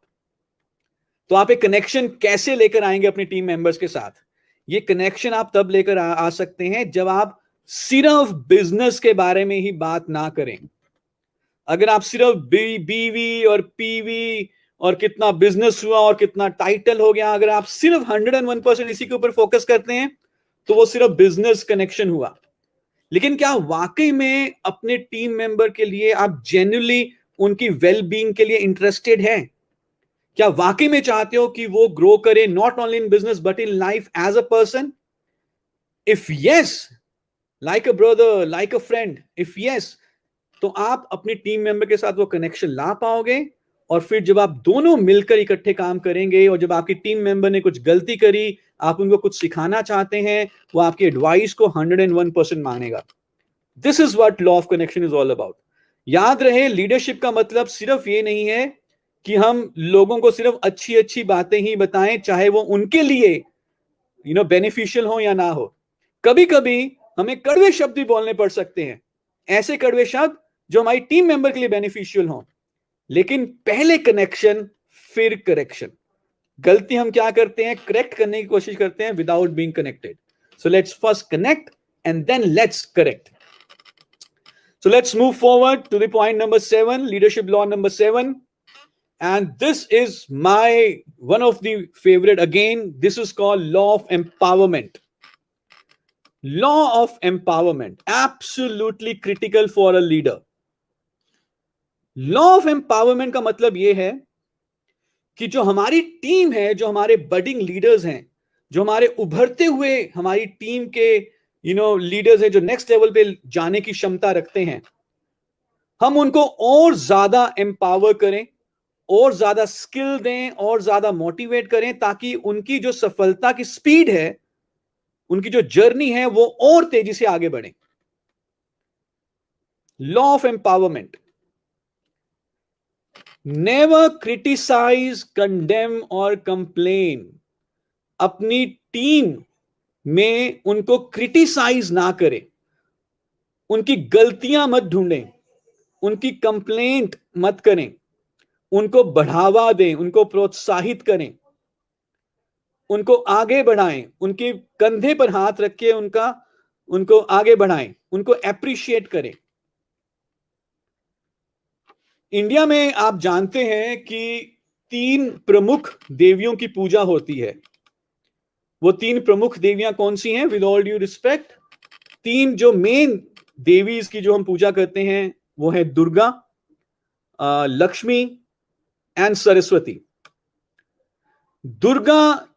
Speaker 2: तो आप एक कनेक्शन कैसे लेकर आएंगे अपनी टीम मेंबर्स के साथ? ये कनेक्शन आप तब लेकर आ सकते हैं जब आप सिर्फ बिजनेस के बारे में ही बात ना करें। अगर आप सिर्फ बीवी और पीवी और कितना बिजनेस हुआ और कितना टाइटल हो गया, अगर आप सिर्फ 101% इसी के ऊपर फोकस करते हैं तो वो सिर्फ बिजनेस कनेक्शन हुआ। लेकिन क्या वाकई में अपने टीम मेंबर के लिए आप जेन्युइनली उनकी वेल बीइंग के लिए इंटरेस्टेड हैं? क्या वाकई में चाहते हो कि वो ग्रो करे, not only in business but in life as a person? If yes, like a brother, like a friend, if yes, तो आप अपनी टीम मेंबर के साथ वो कनेक्शन ला पाओगे। और फिर जब आप दोनों मिलकर इकट्ठे काम करेंगे और जब आपकी टीम मेंबर ने कुछ गलती करी, आप उनको कुछ सिखाना चाहते हैं, वो आपकी एडवाइस को 101% मानेगा। This is what law of connection is all about. याद रहे, लीडरशिप का मतलब सिर्फ ये नहीं है कि हम लोगों को सिर्फ अच्छी अच्छी बातें ही बताएं, चाहे वो उनके लिए बेनिफिशियल हो या ना हो। कभी कभी हमें कड़वे शब्द भी बोलने पड़ सकते हैं, ऐसे कड़वे शब्द जो हमारी टीम मेंबर के लिए बेनिफिशियल हो। लेकिन पहले कनेक्शन फिर करेक्शन। गलती हम क्या करते हैं, करेक्ट करने की कोशिश करते हैं without being connected. So let's first connect and then let's correct. So let's move forward to the point number 7, leadership law number 7. And this is my one of the favorite. Again, this is called law of empowerment. Law of empowerment, absolutely critical for a leader. Law of empowerment का मतलब यह है कि जो हमारी team है, जो हमारे बडिंग लीडर्स हैं, जो हमारे उभरते हुए हमारी टीम के लीडर्स हैं, जो नेक्स्ट लेवल पे जाने की क्षमता रखते हैं, हम उनको और ज्यादा एम्पावर करें, और ज्यादा स्किल दें, और ज्यादा मोटिवेट करें, ताकि उनकी जो सफलता की स्पीड है, उनकी जो जर्नी है, वो और तेजी से आगे बढ़े। Law of empowerment, never criticise, condemn और कंप्लेन। अपनी टीम में उनको क्रिटिसाइज ना करें, उनकी गलतियां मत ढूंढें, उनकी कंप्लेंट मत करें, उनको बढ़ावा दें, उनको प्रोत्साहित करें, उनको आगे बढ़ाएं, उनके कंधे पर हाथ रख के उनको आगे बढ़ाएं, उनको एप्रिशिएट करें। इंडिया में आप जानते हैं कि 3 प्रमुख देवियों की पूजा होती है। वो 3 प्रमुख देवियां कौन सी हैं? विद ऑल ड्यू रिस्पेक्ट, 3 जो मेन देवीज की जो हम पूजा करते हैं वो है दुर्गा, लक्ष्मी एंड सरस्वती। दुर्गा,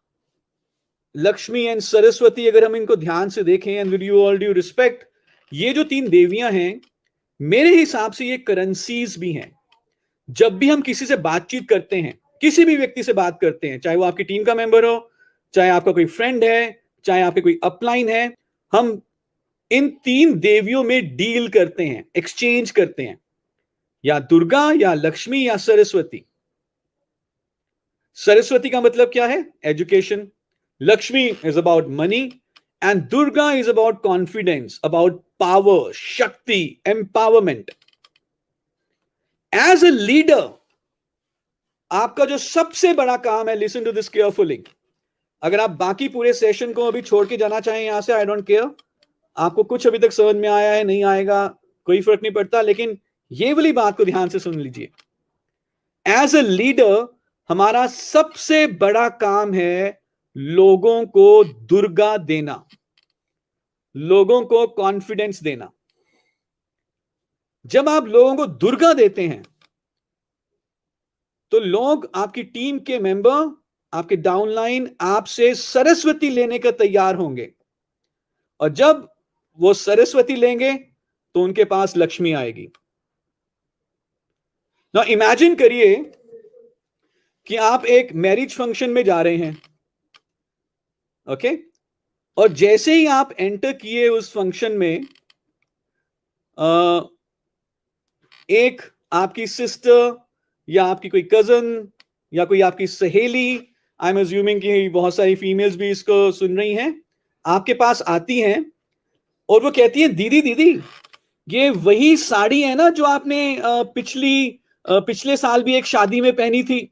Speaker 2: लक्ष्मी एंड सरस्वती, अगर हम इनको ध्यान से देखें, and with you all due respect, ये जो 3 देवियां हैं, मेरे हिसाब से ये करेंसीज भी हैं। जब भी हम किसी से बातचीत करते हैं, किसी भी व्यक्ति से बात करते हैं, चाहे वो आपकी टीम का मेंबर हो, चाहे आपका कोई फ्रेंड है, चाहे आपके कोई अपलाइन है, हम इन 3 देवियों में डील करते हैं, एक्सचेंज करते हैं, या दुर्गा, या लक्ष्मी, या सरस्वती। सरस्वती का मतलब क्या है? Education. Lakshmi is about money and Durga is about confidence, about power, शक्ति, एम्पावरमेंट। एज अ लीडर, आपका जो सबसे बड़ा काम है, लिसन टू दिस केयरफुली, अगर आप बाकी पूरे सेशन को अभी छोड़ के जाना चाहें यहां से, आई डोंट केयर, आपको कुछ अभी तक समझ में आया है नहीं आएगा, कोई फर्क नहीं पड़ता, लेकिन ये वाली बात को ध्यान से सुन लीजिए। एज अ लीडर, हमारा सबसे बड़ा काम है लोगों को दुर्गा देना, लोगों को कॉन्फिडेंस देना। जब आप लोगों को दुर्गा देते हैं, तो लोग, आपकी टीम के मेंबर, आपके डाउनलाइन, आपसे सरस्वती लेने का तैयार होंगे, और जब वो सरस्वती लेंगे तो उनके पास लक्ष्मी आएगी। ना इमेजिन करिए कि आप एक मैरिज फंक्शन में जा रहे हैं, ओके, और जैसे ही आप एंटर किए उस फंक्शन में, एक आपकी सिस्टर या आपकी कोई कजन या कोई आपकी सहेली, आई एम अज्यूमिंग कि बहुत सारी फीमेल्स भी इसको सुन रही हैं, आपके पास आती हैं और वो कहती है, दीदी दीदी, ये वही साड़ी है ना जो आपने पिछले साल भी एक शादी में पहनी थी।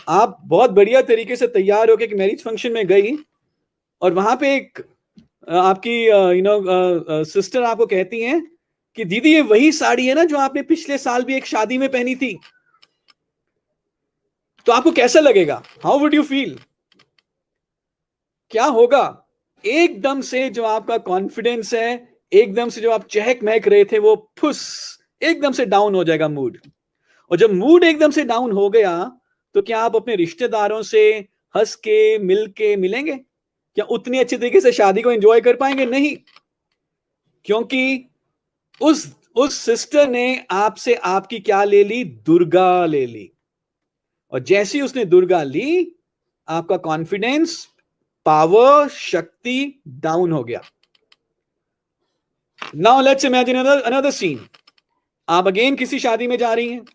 Speaker 2: आप बहुत बढ़िया तरीके से तैयार होकर एक मैरिज फंक्शन में गई, और वहां पे एक आपकी सिस्टर आपको कहती हैं कि दीदी ये वही साड़ी है ना जो आपने पिछले साल भी एक शादी में पहनी थी। तो आपको कैसा लगेगा? How would you feel? क्या होगा? एकदम से जो आपका कॉन्फिडेंस है, एकदम से जो आप चहक महक रहे थे, वो फुस एकदम से डाउन हो जाएगा मूड। और जब मूड एकदम से डाउन हो गया, तो क्या आप अपने रिश्तेदारों से हंस के मिल के मिलेंगे? क्या उतनी अच्छी तरीके से शादी को एंजॉय कर पाएंगे? नहीं, क्योंकि उस सिस्टर ने आपसे आपकी क्या ले ली? दुर्गा ले ली। और जैसी उसने दुर्गा ली, आपका कॉन्फिडेंस, पावर, शक्ति डाउन हो गया। Now let's imagine another scene. आप अगेन किसी शादी में जा रही हैं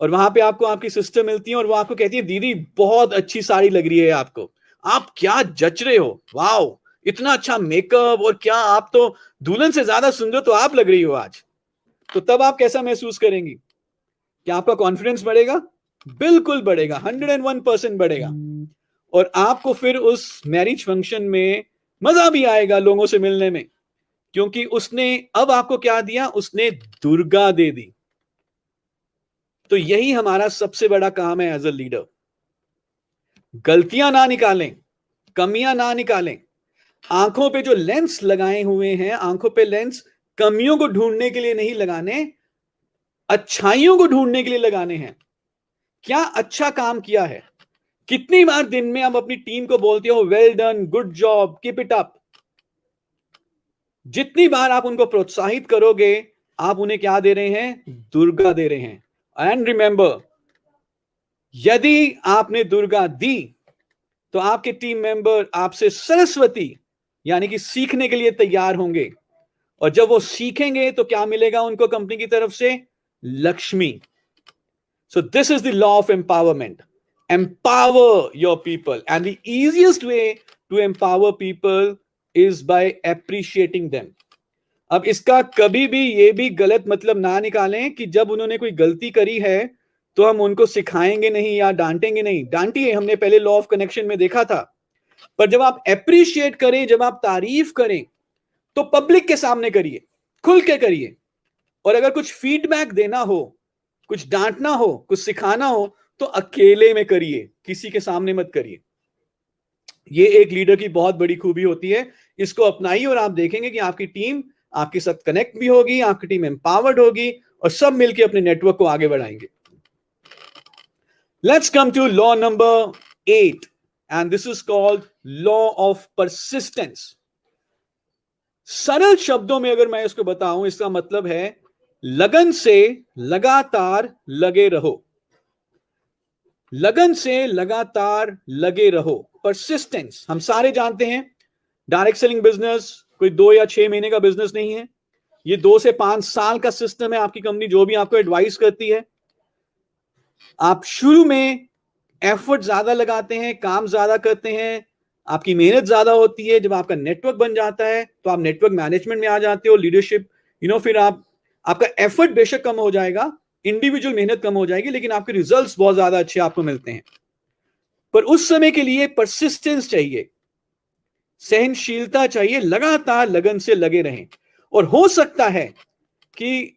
Speaker 2: और वहां पे आपको आपकी सिस्टर मिलती है और वो आपको कहती है, दीदी बहुत अच्छी साड़ी लग रही है आपको, आप क्या जच रहे हो, वाओ इतना अच्छा मेकअप, और क्या आप तो दुल्हन से ज्यादा सुंदर तो आप लग रही हो आज। तो तब आप कैसा महसूस करेंगी? क्या आपका कॉन्फिडेंस बढ़ेगा? बिल्कुल बढ़ेगा, 101% बढ़ेगा। और आपको फिर उस मैरिज फंक्शन में मजा भी आएगा लोगों से मिलने में, क्योंकि उसने अब आपको क्या दिया? उसने दुर्गा दे दी। तो यही हमारा सबसे बड़ा काम है एज अ लीडर। गलतियां ना निकालें, कमियां ना निकालें। आंखों पे जो लेंस लगाए हुए हैं, आंखों पे लेंस कमियों को ढूंढने के लिए नहीं लगाने, अच्छाइयों को ढूंढने के लिए लगाने हैं। क्या अच्छा काम किया है? कितनी बार दिन में आप अपनी टीम को बोलते हो, well done, good job, keep it up. जितनी बार आप उनको प्रोत्साहित करोगे, आप उन्हें क्या दे रहे हैं? दुर्गा दे रहे हैं। एंड रिमेंबर, यदि आपने दुर्गा दी, तो आपके टीम मेंबर आपसे सरस्वती यानी कि सीखने के लिए तैयार होंगे। और जब वो सीखेंगे तो क्या मिलेगा उनको कंपनी की तरफ से? Lakshmi. So this is the law of empowerment. Empower your people, and the easiest way to empower people is by appreciating them. अब इसका कभी भी ये भी गलत मतलब ना निकालें कि जब उन्होंने कोई गलती करी है तो हम उनको सिखाएंगे नहीं या डांटेंगे नहीं। डांटिए, हमने पहले लॉ ऑफ कनेक्शन में देखा था। पर जब आप एप्रिशिएट करें, जब आप तारीफ करें, तो पब्लिक के सामने करिए, खुल के करिए। और अगर कुछ फीडबैक देना हो, कुछ डांटना हो, कुछ सिखाना हो, तो अकेले में करिए, किसी के सामने मत करिए। ये एक लीडर की बहुत बड़ी खूबी होती है। इसको अपनाइए और आप देखेंगे कि आपकी टीम आपके साथ कनेक्ट भी होगी, आपकी टीम एम्पावर्ड होगी और सब मिलकर अपने नेटवर्क को आगे बढ़ाएंगे। Let's come to law number 8, and this is called law of persistence. सरल शब्दों में अगर मैं इसको बताऊं, इसका मतलब है लगन से लगातार लगे रहो। लगन से लगातार लगे रहो, परसिस्टेंस। हम सारे जानते हैं डायरेक्ट सेलिंग बिजनेस कोई 2 या 6 महीने का बिजनेस नहीं है। ये 2 से 5 साल का सिस्टम है। आपकी कंपनी जो भी आपको एडवाइस करती है, आप शुरू में एफर्ट ज्यादा लगाते हैं, काम ज्यादा करते हैं, आपकी मेहनत ज्यादा होती है। जब आपका नेटवर्क बन जाता है तो आप नेटवर्क मैनेजमेंट में आ जाते हो, लीडरशिप, फिर आपका एफर्ट बेशक कम हो जाएगा, इंडिविजुअल मेहनत कम हो जाएगी, लेकिन आपके रिजल्ट्स बहुत ज्यादा अच्छे आपको मिलते हैं। पर उस समय के लिए परसिस्टेंस चाहिए, सहनशीलता चाहिए, लगातार लगन से लगे रहें। और हो सकता है कि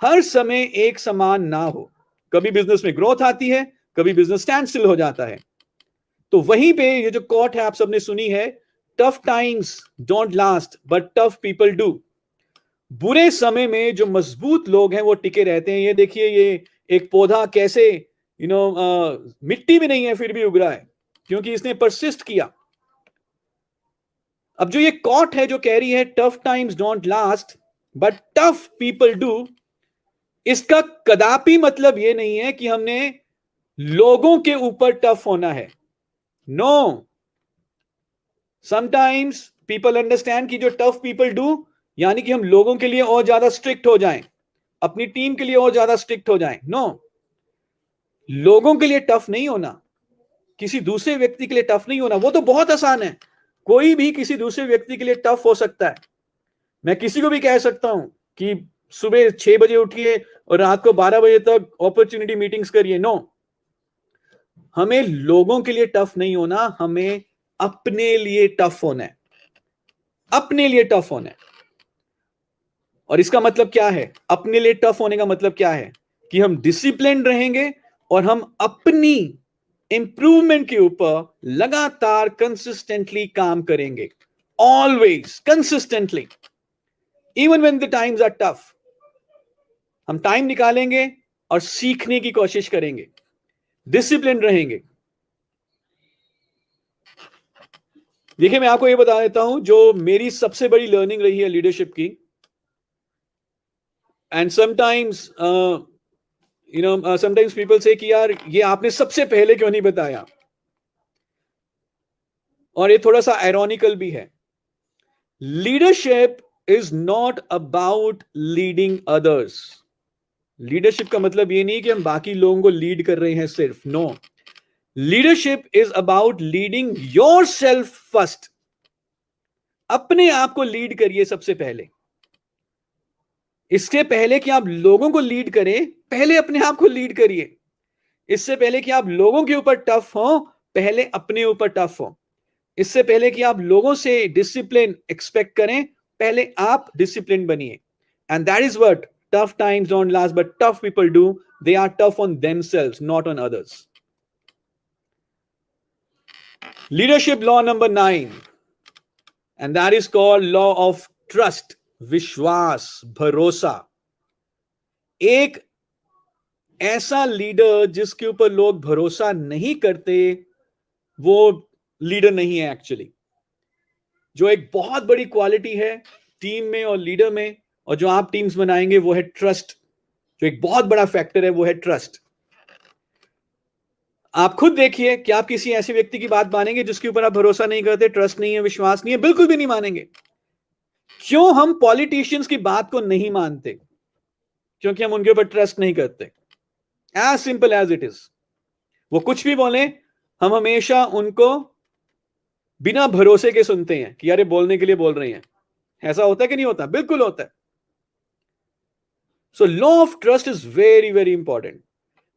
Speaker 2: हर समय एक समान ना हो, कभी बिजनेस में ग्रोथ आती है, कभी बिजनेस स्टैंड स्टिल हो जाता है। तो वहीं पे ये जो कोट है आप सबने सुनी है, tough times don't last but tough people do. बुरे समय में जो मजबूत लोग हैं वो टिके रहते हैं। ये देखिए, ये एक पौधा कैसे मिट्टी में नहीं है फिर भी उग रहा है, क्योंकि इसने परसिस्ट किया। अब जो ये कोट है जो कह रही है tough times don't last but tough people do, इसका कदापि मतलब ये नहीं है कि हमने लोगों के ऊपर टफ होना है। नो, समटाइम्स पीपल अंडरस्टैंड कि जो टफ पीपल डू यानी कि हम लोगों के लिए और ज्यादा स्ट्रिक्ट हो जाएं, अपनी टीम के लिए और ज्यादा स्ट्रिक्ट हो जाएं। नो, लोगों के लिए टफ नहीं होना, किसी दूसरे व्यक्ति के लिए टफ नहीं होना। वो तो बहुत आसान है, कोई भी किसी दूसरे व्यक्ति के लिए टफ हो सकता है। मैं किसी को भी कह सकता हूं कि सुबह 6 बजे उठिए और रात को 12 बजे तक अपॉर्चुनिटी मीटिंग्स करिए। नो, हमें लोगों के लिए टफ नहीं होना, हमें अपने लिए टफ होना है, अपने लिए टफ होना है। और इसका मतलब क्या है? अपने लिए टफ होने का मतलब क्या है? कि हम डिसिप्लिन रहेंगे और हम अपनी इंप्रूवमेंट के ऊपर लगातार कंसिस्टेंटली काम करेंगे। Always, consistently, even when the times are tough, हम टाइम निकालेंगे और सीखने की कोशिश करेंगे, डिसिप्लिन रहेंगे। देखिए, मैं आपको ये बता देता हूं जो मेरी सबसे बड़ी लर्निंग रही है लीडरशिप की। एंड समटाइम्स समटाइम्स पीपल से कि यार ये आपने सबसे पहले क्यों नहीं बताया, और ये थोड़ा सा आयरॉनिकल भी है। Leadership is not about leading others. Leadership का मतलब ये नहीं कि हम बाकी लोगों को लीड कर रहे हैं सिर्फ, no. Leadership is about leading yourself first. अपने आप को लीड करिए सबसे पहले। इसके पहले कि आप लोगों को लीड करें, पहले अपने आप को लीड करिए। इससे पहले कि आप लोगों के ऊपर टफ हो, पहले अपने ऊपर टफ हो। इससे पहले कि आप लोगों से डिसिप्लिन एक्सपेक्ट करें, पहले आप डिसिप्लिन बनिए। And that is what tough times don't last but tough people do. They are tough on themselves, not on others. Leadership law number 9, and that is called law of trust, विश्वास, भरोसा। एक ऐसा leader जिसके ऊपर लोग भरोसा नहीं करते, वो लीडर नहीं है एक्चुअली। जो एक बहुत बड़ी क्वालिटी है टीम में और लीडर में, और जो आप टीम्स बनाएंगे, वो है ट्रस्ट। जो एक बहुत बड़ा फैक्टर है वो है ट्रस्ट। आप खुद देखिए कि आप किसी ऐसे व्यक्ति की बात मानेंगे जिसके ऊपर आप भरोसा नहीं करते, ट्रस्ट नहीं है, विश्वास नहीं है? बिल्कुल भी नहीं मानेंगे। क्यों हम पॉलिटिशियंस की बात को नहीं मानते? क्योंकि हम उनके ऊपर ट्रस्ट नहीं करते। As simple as it is. वो कुछ भी बोले, हम हमेशा उनको बिना भरोसे के सुनते हैं कि यार बोलने के लिए बोल रहे हैं। ऐसा होता है कि नहीं होता? बिल्कुल होता है। So law of trust is very very important.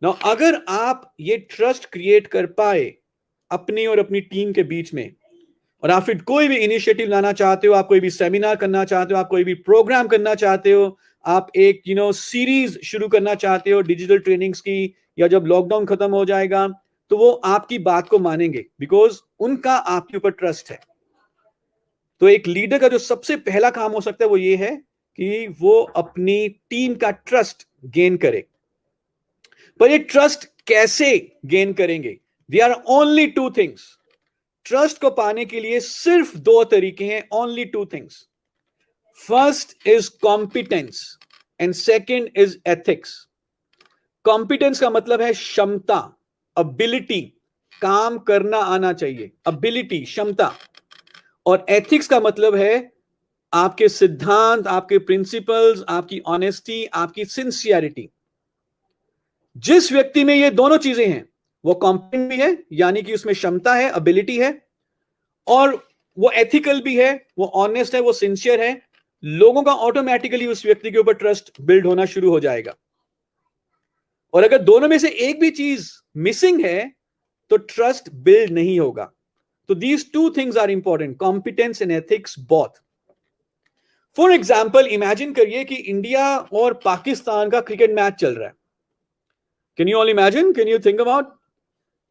Speaker 2: Now अगर आप ये ट्रस्ट क्रिएट कर पाए अपनी और अपनी टीम के बीच में, और आप फिर कोई भी इनिशिएटिव लाना चाहते हो, आप कोई भी सेमिनार करना चाहते हो, आप कोई भी प्रोग्राम करना चाहते हो, आप एक सीरीज शुरू करना चाहते हो डिजिटल ट्रेनिंग्स की, या जब लॉकडाउन खत्म हो जाएगा तो वो आपकी बात को मानेंगे बिकॉज उनका आपके ऊपर ट्रस्ट है। तो एक लीडर का जो सबसे पहला काम हो सकता है वो ये है कि वो अपनी टीम का ट्रस्ट गेन करे। पर ये ट्रस्ट कैसे गेन करेंगे? There are only 2 things. Trust को पाने के लिए सिर्फ 2 तरीके हैं, only 2 things. First is competence and second is ethics. Competence का मतलब है क्षमता, अबिलिटी, काम करना आना चाहिए, अबिलिटी, क्षमता। और एथिक्स का मतलब है आपके सिद्धांत, आपके प्रिंसिपल्स, आपकी ऑनेस्टी, आपकी सिंसियरिटी। जिस व्यक्ति में ये दोनों चीजें हैं वो कॉम्पिटेंट भी है, यानी कि उसमें क्षमता है, एबिलिटी है, और वो एथिकल भी है, वो ऑनेस्ट है, वो सिंसियर है। लोगों का ऑटोमेटिकली उस व्यक्ति के ऊपर ट्रस्ट बिल्ड होना शुरू हो जाएगा। और अगर दोनों में से एक भी चीज मिसिंग है तो ट्रस्ट बिल्ड नहीं होगा। तो these 2 things are important, competence and ethics both. For example, imagine करिए कि इंडिया और पाकिस्तान का क्रिकेट मैच चल रहा है। Can you all imagine, can you think about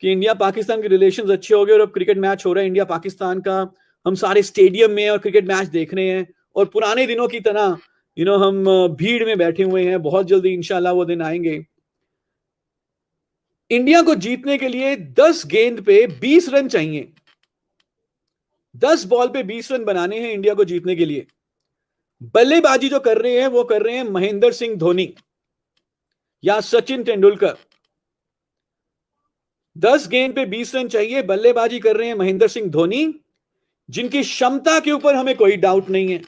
Speaker 2: कि इंडिया पाकिस्तान के रिलेशंस अच्छे हो गए और अब क्रिकेट मैच हो रहा है इंडिया पाकिस्तान का, हम सारे स्टेडियम में और क्रिकेट मैच देख रहे हैं, और पुराने दिनों की तरह हम भीड़ में बैठे हुए हैं। बहुत जल्दी इंशाल्लाह वो दिन आएंगे। इंडिया को जीतने के लिए 10 गेंद पे 20 रन चाहिए। 10 बॉल पे 20 रन बनाने हैं इंडिया को जीतने के लिए। बल्लेबाजी जो कर रहे हैं वो कर रहे हैं महेंद्र सिंह धोनी या सचिन तेंदुलकर। 10 गेंद पे 20 रन चाहिए, बल्लेबाजी कर रहे हैं महेंद्र सिंह धोनी, जिनकी क्षमता के ऊपर हमें कोई डाउट नहीं है,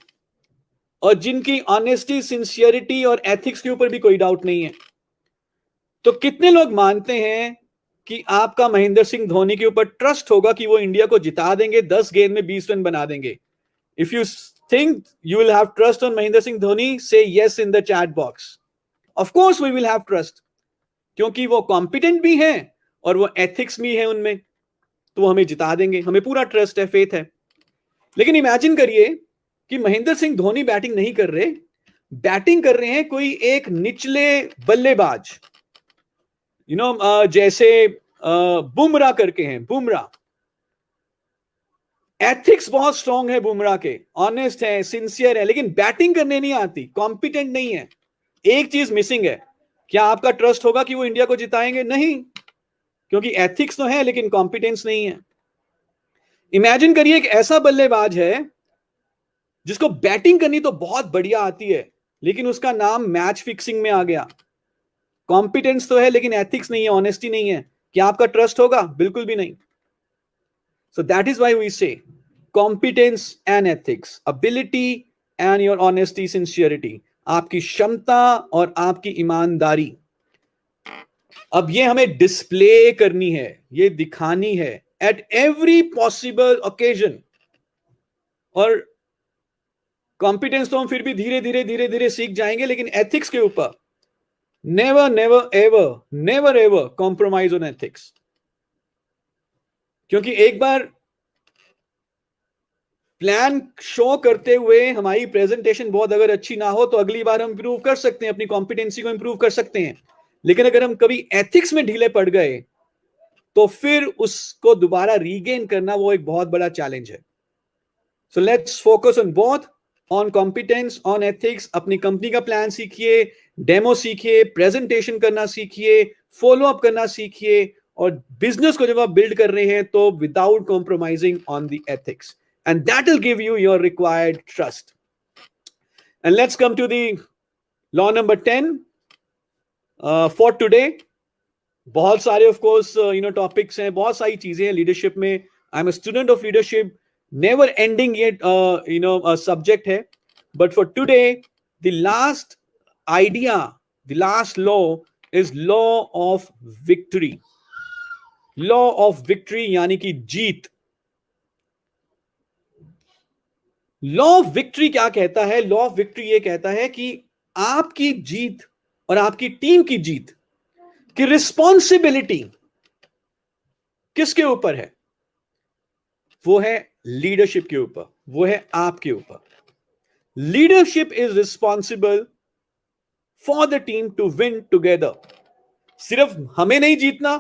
Speaker 2: और जिनकी ऑनेस्टी, सिंसियरिटी और एथिक्स के ऊपर भी कोई डाउट नहीं है। तो कितने लोग मानते हैं कि आपका महेंद्र सिंह धोनी के ऊपर ट्रस्ट होगा कि वो इंडिया को जिता देंगे, 10 गेंद में 20 रन बना देंगे? If you think you will have trust on Mahendra Singh Dhoni, say yes in the chat box. Of course we will have trust, क्योंकि वो कॉम्पिटेंट भी हैं और वो एथिक्स भी है उनमें, तो वो हमें जिता देंगे, हमें पूरा ट्रस्ट है, फेथ है। लेकिन इमेजिन करिए कि महेंद्र सिंह धोनी बैटिंग नहीं कर रहे, बैटिंग कर रहे हैं कोई एक निचले बल्लेबाज, जैसे बुमराह करके हैं, बुमराह। एथिक्स बहुत स्ट्रांग है बुमराह के, ऑनेस्ट है, सिंसियर है, लेकिन बैटिंग करने नहीं आती, कॉम्पिटेंट नहीं है। एक चीज मिसिंग है। क्या आपका ट्रस्ट होगा कि वो इंडिया को जिताएंगे? नहीं, क्योंकि एथिक्स तो है लेकिन कॉम्पिटेंस नहीं है। इमेजिन करिए एक ऐसा बल्लेबाज है जिसको बैटिंग करनी तो बहुत बढ़िया आती है, लेकिन उसका नाम मैच फिक्सिंग में आ गया। कॉम्पिटेंस तो है लेकिन एथिक्स नहीं है, ऑनेस्टी नहीं है। क्या आपका ट्रस्ट होगा? बिल्कुल भी नहीं। So that is why we say competence and ethics, ability and your honesty, sincerity, आपकी क्षमता और आपकी ईमानदारी। अब ये हमें डिस्प्ले करनी है, ये दिखानी है एट एवरी पॉसिबल ओकेजन। और कॉम्पिटेंस तो हम फिर भी धीरे धीरे सीख जाएंगे, लेकिन एथिक्स के ऊपर never ever compromise on ethics. क्योंकि एक बार प्लान शो करते हुए हमारी प्रेजेंटेशन बहुत अगर अच्छी ना हो तो अगली बार हम इंप्रूव कर सकते हैं, अपनी कॉम्पिटेंसी को इंप्रूव कर सकते हैं। लेकिन अगर हम कभी एथिक्स में ढीले पड़ गए तो फिर उसको दोबारा रीगेन करना वो एक बहुत बड़ा चैलेंज है। So let's focus on both, on competence, on ethics. अपनी कंपनी का प्लान सीखिए, डेमो सीखिए, प्रेजेंटेशन करना सीखिए, फॉलो अप करना सीखिए, और बिजनेस को जब आप बिल्ड कर रहे हैं तो without compromising on the ethics, and that will give you your required trust. And let's come to the law number 10 for today. बहुत सारे of course topics हैं, बहुत सारी चीजें हैं लीडरशिप में. I'm a student of leadership, never ending yet a subject है. But for today, the last idea, the last law is law of victory. Law of victory यानी कि जीत. लॉ ऑफ विक्ट्री क्या कहता है? लॉ ऑफ विक्ट्री ये कहता है कि आपकी जीत और आपकी टीम की जीत की रिस्पॉन्सिबिलिटी किसके ऊपर है? वो है लीडरशिप के ऊपर, वो है आपके ऊपर. Leadership is responsible for the team to win together. सिर्फ हमें नहीं जीतना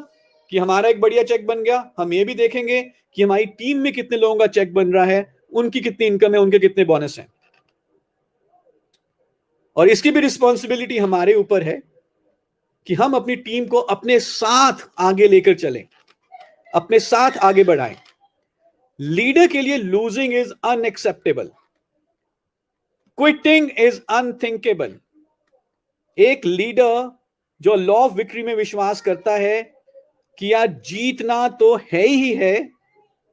Speaker 2: कि हमारा एक बढ़िया चेक बन गया, हम ये भी देखेंगे कि हमारी टीम में कितने लोगों का चेक बन रहा है, उनकी कितनी इनकम है, उनके कितने बोनस हैं. और इसकी भी रिस्पॉन्सिबिलिटी हमारे ऊपर है कि हम अपनी टीम को अपने साथ आगे लेकर चलें, अपने साथ आगे बढ़ाएं. लीडर के लिए losing is unacceptable, quitting is unthinkable. एक लीडर जो लॉ ऑफ विक्ट्री में विश्वास करता है कि यार जीतना तो है ही है,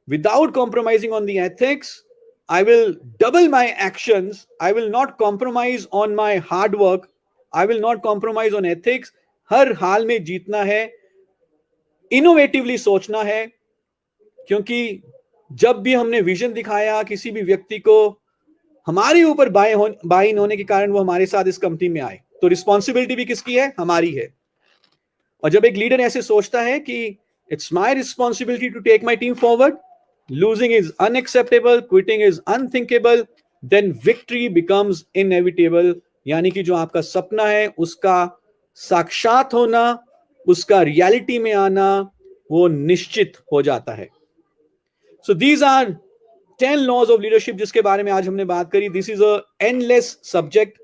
Speaker 2: without compromising on the ethics, I will double my actions. I will not compromise on my hard work. I will not compromise on ethics. हर हाल में जीतना है, इनोवेटिवली सोचना है. क्योंकि जब भी हमने विजन दिखाया किसी भी व्यक्ति को, हमारे ऊपर बाय इन होने के कारण वो हमारे साथ इस कंपनी में आए, तो रिस्पॉन्सिबिलिटी भी किसकी है? हमारी है. और जब एक लीडर ऐसे सोचता है कि it's my responsibility to take my team forward, losing is unacceptable, quitting is unthinkable, then victory becomes inevitable. यानी कि जो आपका सपना है उसका साक्षात होना, उसका रियलिटी में आना, वो निश्चित हो जाता है. So these are 10 laws of leadership जिसके बारे में आज हमने बात करी. This is a endless subject.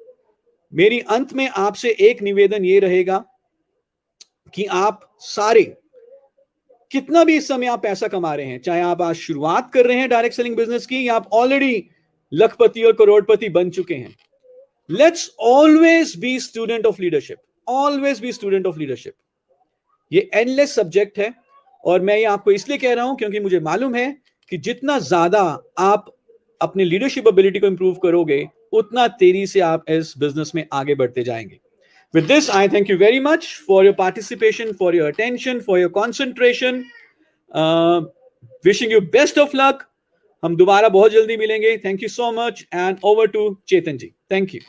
Speaker 2: मेरी अंत में आपसे एक निवेदन ये रहेगा कि आप सारे, कितना भी इस समय आप पैसा कमा रहे हैं, चाहे आप आज शुरुआत कर रहे हैं डायरेक्ट सेलिंग बिजनेस की या आप ऑलरेडी लखपति और करोड़पति बन चुके हैं, let's always be student of leadership, always be student of leadership. ये एंडलेस सब्जेक्ट है और मैं ये आपको इसलिए कह रहा हूं क्योंकि मुझे मालूम है कि जितना ज्यादा आप अपनी लीडरशिप एबिलिटी को इंप्रूव करोगे, उतना तेजी से आप इस बिजनेस में आगे बढ़ते जाएंगे. With this, I thank you very much for your participation, for your attention, for your concentration. Wishing you best of luck. हम दोबारा बहुत जल्दी मिलेंगे. Thank you so much and over to Chetan ji. Thank you.